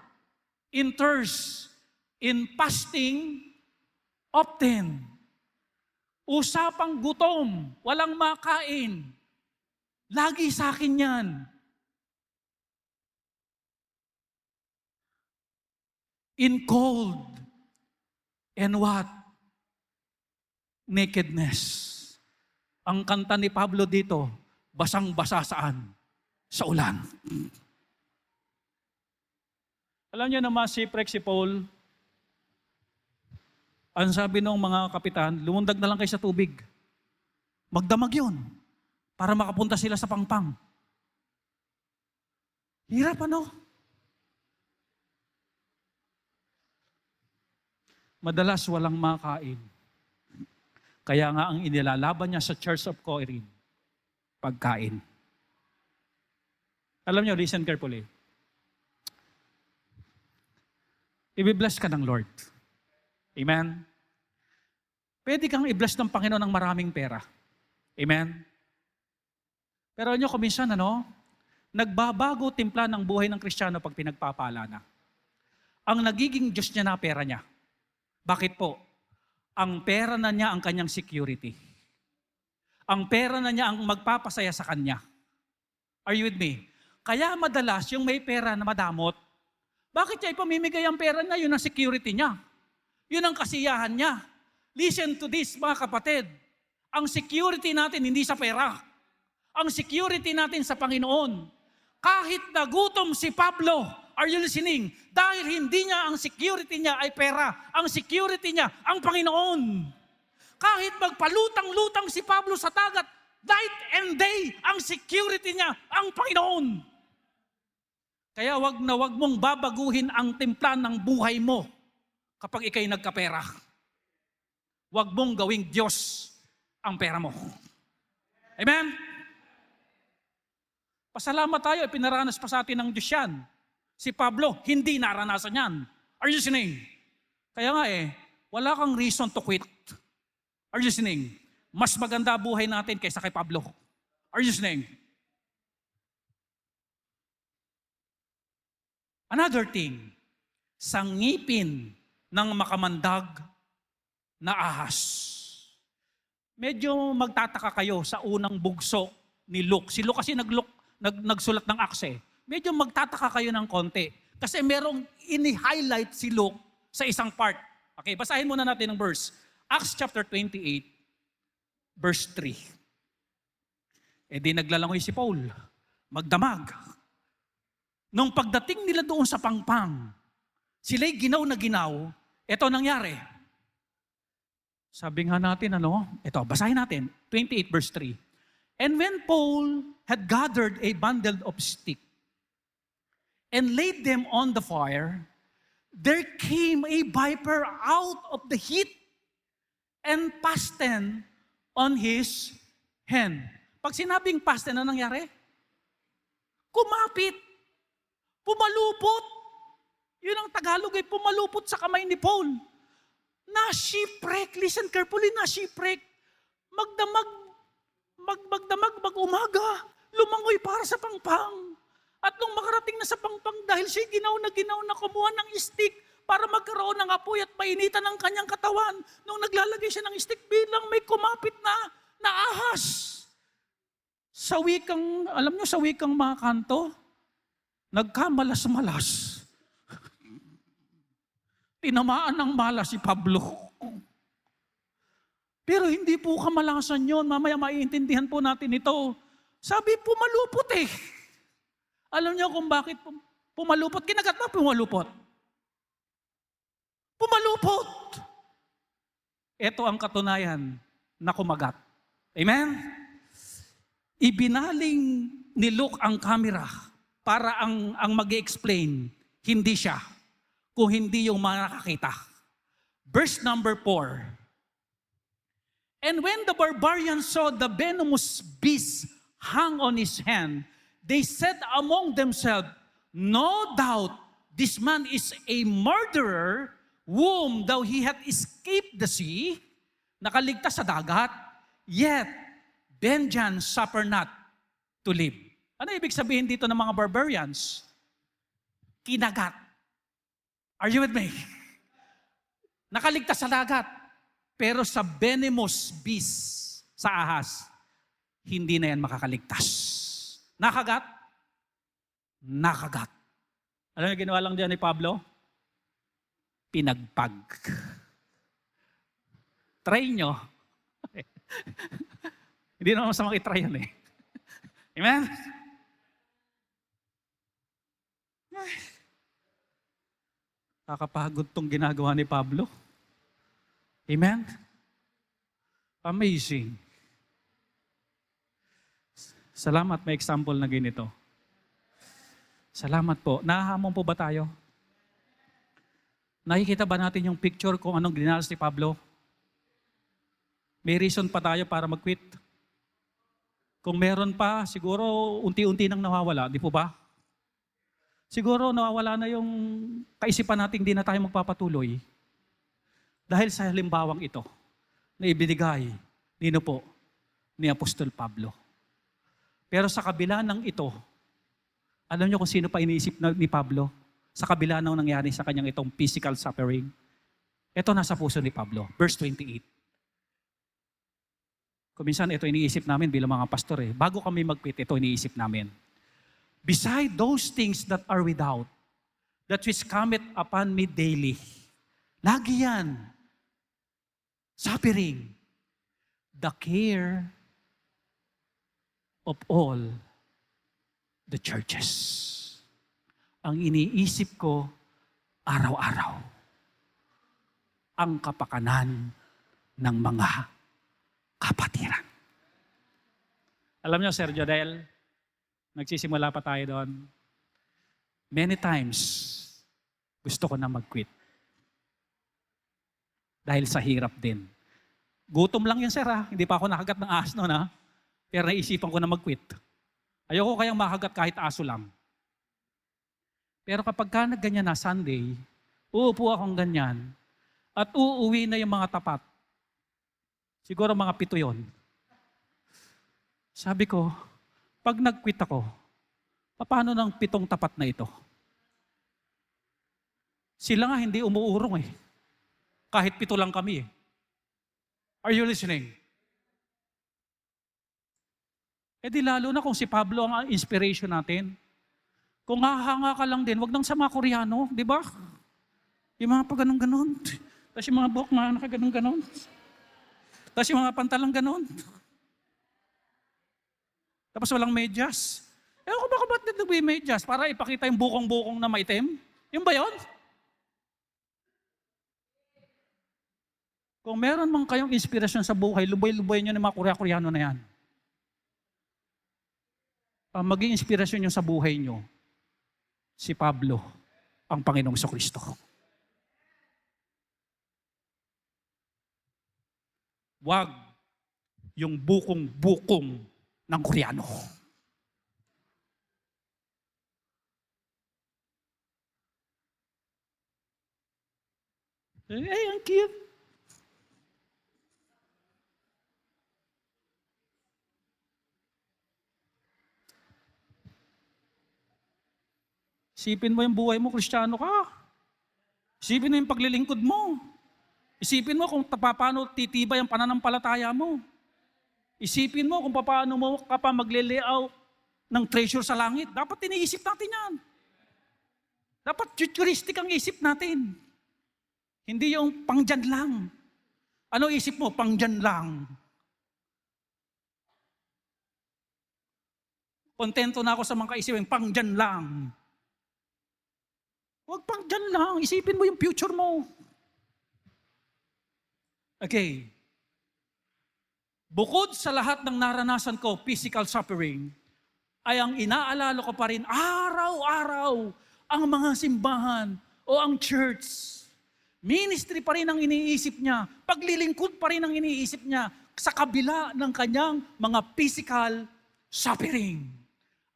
in thirst, in fasting, often. Usapang gutom, walang makain. Lagi sa akin yan. In cold, and what? Nakedness. Ang kanta ni Pablo dito, basang-basa saan? Sa ulan. Alam niyo naman si Paul, ang sabi ng mga kapitan, lumundag na lang kayo sa tubig. Magdamag yun para makapunta sila sa pangpang. Hirap ano? Madalas walang makain. Kaya nga ang inilalaban niya sa Church of Corinth, pagkain. Alam niyo, listen carefully. I-bless ka ng Lord. Amen? Pwede kang i-bless ng Panginoon ng maraming pera. Amen? Pero nyo, kuminsan, nagbabago timpla ng buhay ng Kristiyano pag pinagpapala na. Ang nagiging Diyos niya na pera niya. Bakit po? Ang pera na niya ang kanyang security. Ang pera na niya ang magpapasaya sa kanya. Are you with me? Kaya madalas yung may pera na madamot, bakit niya ipamimigay ang pera niya? Yun ang security niya. Yun ang kasiyahan niya. Listen to this, mga kapatid. Ang security natin hindi sa pera. Ang security natin sa Panginoon. Kahit nagutom si Pablo, are you listening? Dahil hindi niya ang security niya ay pera. Ang security niya ang Panginoon. Kahit magpalutang-lutang si Pablo sa dagat, night and day, ang security niya ang Panginoon. Kaya wag na wag mong babaguhin ang timpla ng buhay mo kapag ikay nagkapera. Wag mong gawing Diyos ang pera mo. Amen? Pasalamat tayo, pinaranas pa sa atin ng Diyos yan. Si Pablo, hindi naranasan yan. Are you listening? Kaya nga wala kang reason to quit. Are you listening? Mas maganda buhay natin kaysa kay Pablo. Are you listening? Another thing, sangipin ng makamandag na ahas. Medyo magtataka kayo sa unang bugso ni Luke. Si Luke kasi nagsulat ng Acts. Medyo magtataka kayo ng konti. Kasi merong ini-highlight si Luke sa isang part. Okay, basahin muna natin ang verse. Acts chapter 28, verse 3. Di naglalangoy si Paul. Magdamag. Nung pagdating nila doon sa pangpang, sila'y ginaw na ginaw, eto nangyari. Sabi nga natin, ito, basahin natin, 28 verse 3. And when Paul had gathered a bundle of sticks and laid them on the fire, there came a viper out of the heat and fastened on his hand. Pag sinabing fasten, ano nangyari? Kumapit. Pumalupot. Yun ang Tagalog pumalupot sa kamay ni Paul. Na-shipwreck. Listen carefully, na-shipwreck. Magdamag, mag-umaga. Lumangoy para sa pangpang. At nung makarating na sa pangpang, dahil siya ginaw na kumuha ng stick para magkaroon ng apoy at painitan ng kanyang katawan. Nung naglalagay siya ng stick, bilang may kumapit na ahas. Sa wikang, alam nyo, sa wikang mga kanto, nagkamalas-malas. Tinamaan ng malas si Pablo. Pero hindi po kamalasan yon. Mamaya maiintindihan po natin ito. Sabi, pumalupot Alam niyo kung bakit pumalupot? Kinagat ba pumalupot? Pumalupot! Ito ang katunayan na kumagat. Amen? Ibinaling ni Luke ang camera para ang mag-explain, hindi siya, kung hindi yung mga nakakita. Verse number 4. And when the barbarians saw the venomous beast hung on his hand, they said among themselves, no doubt this man is a murderer whom though he had escaped the sea, nakaligtas sa dagat, yet vengeance suffer not to live. Ano ibig sabihin dito ng mga barbarians? Kinagat. Are you with me? Nakaligtas sa dagat, pero sa venomous beast, sa ahas, hindi na yan makakaligtas. Nakagat? Nakagat. Alam niyo ginawa lang diyan ni Pablo? Pinagpag. Try nyo. Hindi naman masamang itry yan Amen? Kakapagod tong ginagawa ni Pablo. Amen? Amazing. Salamat may example na ganito. Salamat po. Nahahamon po ba tayo? Nakikita ba natin yung picture kung anong dinanas ni Pablo? May reason pa tayo para mag-quit. Kung meron pa, siguro unti-unti nang nawawala. Di po ba? Siguro nawawala na yung kaisipan natin di na tayo magpapatuloy. Dahil sa halimbawang ito na ibinigay ni Apostol Pablo. Pero sa kabila ng ito, alam niyo kung sino pa iniisip ni Pablo? Sa kabila ng nangyari sa kanyang itong physical suffering. Ito nasa puso ni Pablo. Verse 28. Kuminsan ito iniisip namin bilang mga pastor eh. Bago kami mag-quit, ito iniisip namin. Beside those things that are without, that which cometh upon me daily. Lagi yan. Suffering. The care of all the churches. Ang iniisip ko araw-araw, ang kapakanan ng mga kapatiran. Alam niyo, Sir Jodel, nagsisimula pa tayo doon. Many times, gusto ko na mag-quit. Dahil sa hirap din. Gutom lang yun, sir, ha? Hindi pa ako nakagat ng aso noon, ha? Pero naisipan ko na mag-quit. Ayoko kayang makagat kahit aso lang. Pero kapag ka nagganyan na Sunday, uupo akong ganyan, at uuwi na yung mga tapat. Siguro mga 7 yon. Sabi ko, pag nag-quit ako, paano ng 7 tapat na ito? Sila nga hindi umuurong eh. Kahit 7 lang kami eh. Are you listening? Eh di lalo na kung si Pablo ang inspiration natin. Kung hahanga ka lang din, wag nang sa mga Koreano, di ba? Yung mga pa ganun-ganon. Tapos yung mga buhok mga nakaganon-ganon. Tapos yung mga pantalang ganon. Tapos walang medyas. Eh ako baka ba't nagbe medyas? Para ipakita yung bukong-bukong na maitim? Yung ba yun? Kung meron man kayong inspirasyon sa buhay, lubay-lubay nyo ng mga Koreano na yan. Maging inspirasyon nyo sa buhay nyo, si Pablo, ang Panginoong Kristo. Wag yung bukong-bukong ng Koreano. Eh, ang cute. Isipin mo yung buhay mo, Kristiyano ka. Isipin mo yung paglilingkod mo. Isipin mo kung paano titibay ang pananampalataya mo. Isipin mo kung paano mo ka pa magle-layout ng treasure sa langit. Dapat iniisip natin yan. Dapat futuristic ang isip natin. Hindi yung pangdyan lang. Ano isip mo? Pangdyan lang. Kontento na ako sa mga kaisipin, pangdyan lang. Huwag pang dyan lang. Isipin mo yung future mo. Okay. Bukod sa lahat ng naranasan ko, physical suffering, ay ang inaalala ko pa rin araw-araw ang mga simbahan o ang church. Ministry pa rin ang iniisip niya. Paglilingkod pa rin ang iniisip niya sa kabila ng kanyang mga physical suffering.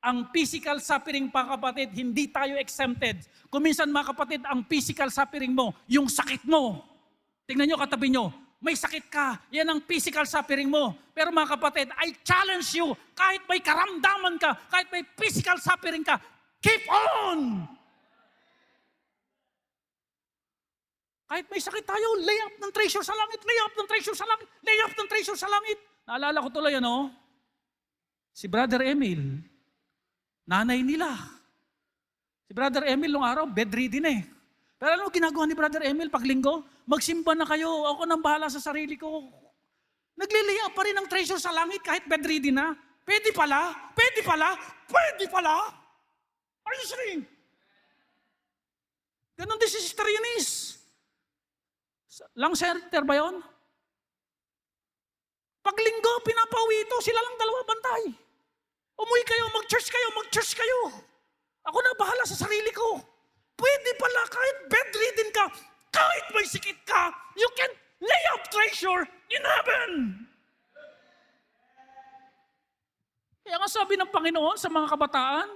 Ang physical suffering, pa kapatid, hindi tayo exempted. Kung minsan, mga kapatid, ang physical suffering mo, yung sakit mo. Tingnan nyo, katabi nyo, may sakit ka, yan ang physical suffering mo. Pero mga kapatid, I challenge you, kahit may karamdaman ka, kahit may physical suffering ka, keep on! Kahit may sakit tayo, lay up ng treasure sa langit, lay up ng treasure sa langit, lay up ng treasure sa langit. Naalala ko tuloy, si Brother Emil, nanay nila. Si Brother Emil nung araw, bedridden eh. Pero ano ginagawa ni Brother Emil pag linggo? Magsimba na kayo, ako nang bahala sa sarili ko. Nagliliya pa rin ng treasure sa langit kahit bedridden na. Pwede pala, pwede pala, pwede pala. Are you listening? Ganon din si Sister Eunice. Lang center ba yun? Pag linggo, pinapauwi ito, sila lang 2 bantay. Umuwi kayo, mag-church kayo. Ako na bahala sa sarili ko. Pwede pala kahit bedridden ka, kahit may sikit ka, you can lay up treasure in heaven. Kaya nga sabi ng Panginoon sa mga kabataan,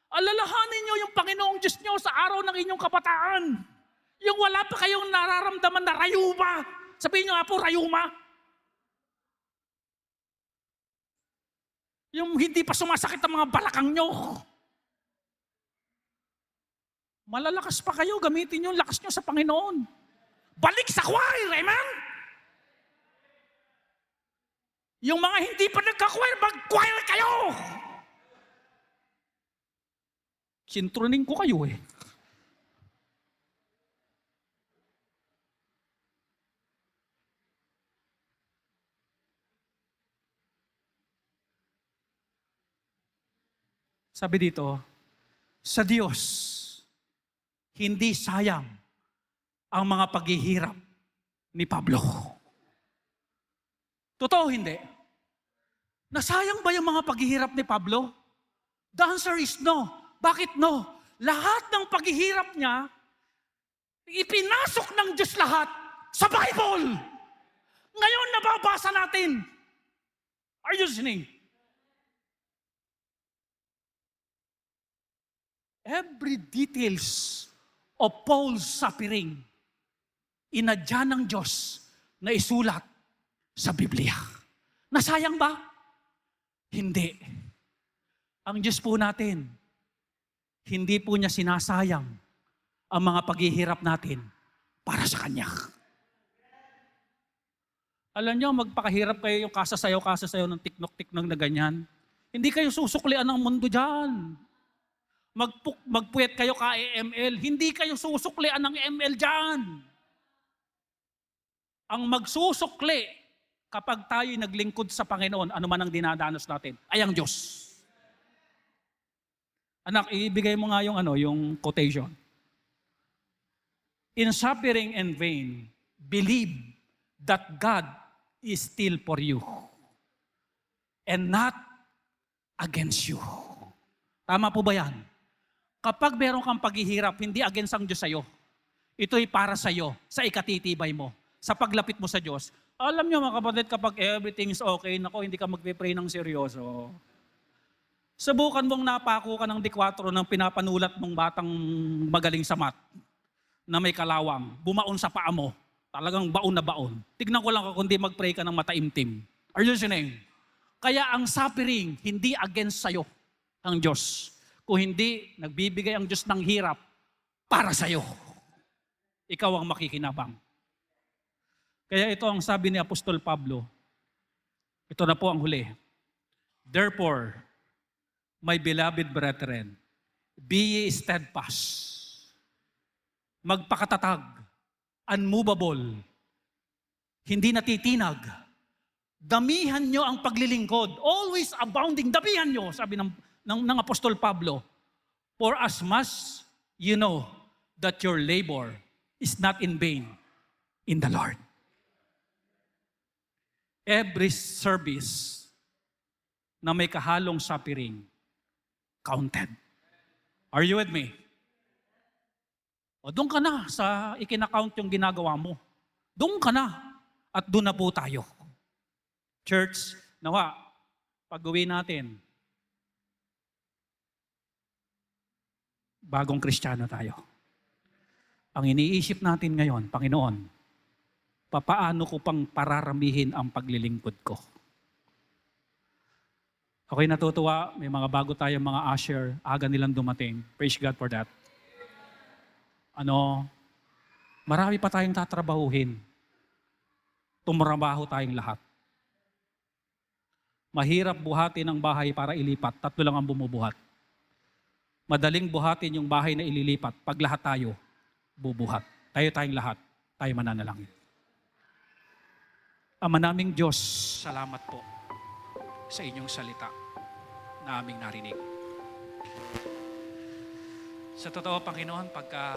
alalahanin niyo yung Panginoong Diyos niyo sa araw ng inyong kabataan. Yung wala pa kayong nararamdaman na rayuma. Sabihin niyo nga po, rayuma. Yung hindi pa sumasakit ang mga balakang nyo. Malalakas pa kayo, gamitin nyo yung lakas nyo sa Panginoon. Balik sa choir, amen? Yung mga hindi pa nagka-choir, mag-choir kayo! Sintroning ko kayo eh. Sabi dito, sa Diyos, hindi sayang ang mga paghihirap ni Pablo. Totoo hindi? Nasayang ba yung mga paghihirap ni Pablo? The answer is no. Bakit no? Lahat ng paghihirap niya, ipinasok ng Diyos lahat sa Bible. Ngayon nababasa natin. Are you listening? Every details of Paul's suffering, inadya ng Diyos na isulat sa Biblia. Nasayang ba? Hindi. Ang Diyos po natin, hindi po niya sinasayang ang mga paghihirap natin para sa Kanya. Alam niyo, magpakahirap kayo yung kasasayaw ng tiknok-tiknok na ganyan. Hindi kayo susuklian ng mundo dyan. Magpuyat kayo ka ML, hindi kayo susuklian ng ML dyan. Ang magsusukli kapag tayo'y naglingkod sa Panginoon, ano man ang dinadanas natin, ay ang Diyos. Anak, ibigay mo nga yung quotation. In suffering and vain, believe that God is still for you and not against you. Tama po ba yan? Kapag meron kang paghihirap, hindi against ang Diyos sa'yo. Ito'y para sa'yo, sa ikatitibay mo, sa paglapit mo sa Diyos. Alam nyo mga kapatid, kapag everything's okay, hindi ka magpe-pray ng seryoso. Subukan mong napako ka ng D4 ng pinapanulat mong batang magaling sa math, na may kalawang, bumaon sa paa mo, talagang baon na baon. Tignan ko lang kung hindi mag-pray ka ng mataimtim. Are you listening? Kaya ang suffering, hindi against sa'yo ang Diyos. Kung hindi, nagbibigay ang Diyos ng hirap para sa'yo. Ikaw ang makikinabang. Kaya ito ang sabi ni Apostol Pablo. Ito na po ang huli. Therefore, my beloved brethren, be ye steadfast, magpakatatag, unmovable, hindi natitinag, damihan nyo ang paglilingkod, always abounding, damihan nyo, sabi ng Apostol Pablo, for as much you know that your labor is not in vain in the Lord. Every service na may kahalong suffering, counted. Are you with me? O doon ka na sa ikinakount yung ginagawa mo. Doon ka na. At doon na po tayo. Church, nawa, pag-uwi natin, bagong Kristiyano tayo. Ang iniisip natin ngayon, Panginoon, papaano ko pang pararamihin ang paglilingkod ko? Ako'y natutuwa, may mga bago tayong mga usher, aga nilang dumating. Praise God for that. Marami pa tayong tatrabahuhin. Tumrabaho tayong lahat. Mahirap buhatin ang bahay para ilipat. 3 lang ang bumubuhat. Madaling buhatin yung bahay na ililipat pag lahat tayo bubuhat. Tayong lahat, tayo mananalangin. Ama naming Diyos, salamat po sa inyong salita na aming narinig. Sa totoo, Panginoon, pagka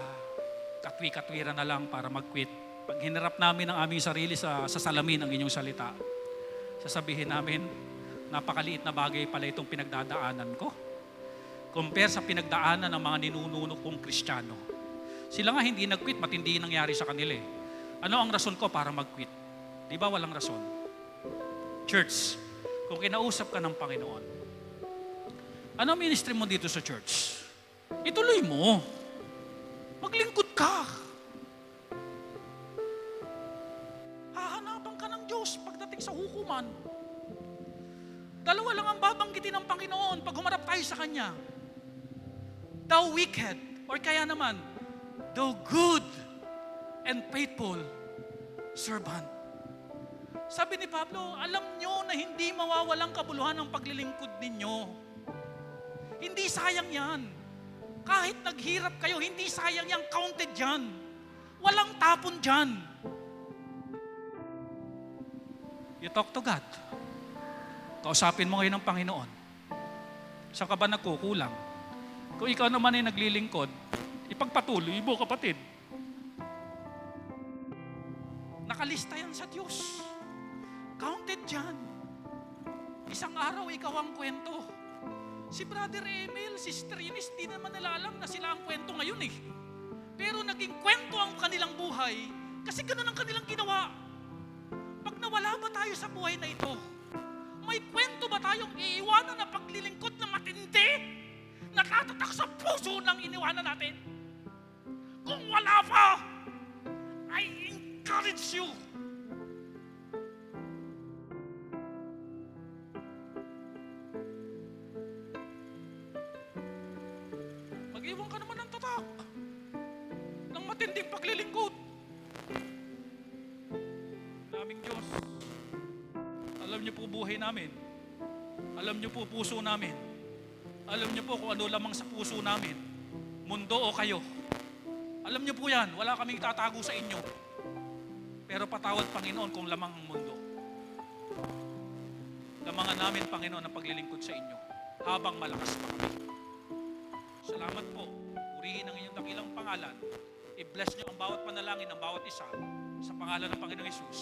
katwi-katwira na lang para mag-quit, pag hinarap namin ang aming sarili sa salamin ng inyong salita, sasabihin namin, napakaliit na bagay pala itong pinagdadaanan ko. Compare sa pinagdaanan ng mga ninununo kong Kristiyano. Sila nga hindi nag-quit, matindi nangyari sa kanila eh. Ano ang rason ko para mag-quit? Di ba walang rason? Church, kung kinausap ka ng Panginoon, ano ang ministry mo dito sa church? Ituloy mo. Maglingkod ka. Hahanapan ka ng Diyos pagdating sa hukuman. Dalawa lang ang babanggitin ng Panginoon pag humarap tayo sa Kanya. Thou wicked, or kaya naman, thou good and faithful servant. Sabi ni Pablo, alam nyo na hindi mawawalang kabuluhan ang paglilingkod ninyo. Hindi sayang yan. Kahit naghirap kayo, hindi sayang yan, counted yan. Walang tapon dyan. You talk to God. Kausapin mo ngayon ng Panginoon. Saan ka ba nagkukulang? Kung ikaw naman ay naglilingkod, ipagpatuloy mo, kapatid. Nakalista yan sa Diyos. Counted dyan. Isang araw, ikaw ang kwento. Si Brother Emil, si Sister Ines, di naman nila alam na sila ang kwento ngayon eh. Pero naging kwento ang kanilang buhay kasi ganun ang kanilang ginawa. Pag nawala ba tayo sa buhay na ito, may kwento ba tayong iiwanan na paglilingkod na matindi? Nakatatak sa puso ng iniwanan natin? Kung wala pa, I encourage you. Mag-iwan ka naman ng tatak ng matinding paglilingkod. Naming Diyos, alam niyo po buhay namin. Alam niyo po puso namin. Alam niyo po kung ano lamang sa puso namin. Mundo o kayo. Alam niyo po yan, wala kaming tatago sa inyo. Pero patawad Panginoon kung lamang ang mundo. Lamangan namin Panginoon ang paglilingkod sa inyo habang malakas pa kami. Salamat po. Purihin ang inyong dakilang pangalan. I-bless niyo ang bawat panalangin ng bawat isa sa pangalan ng Panginoong Hesus.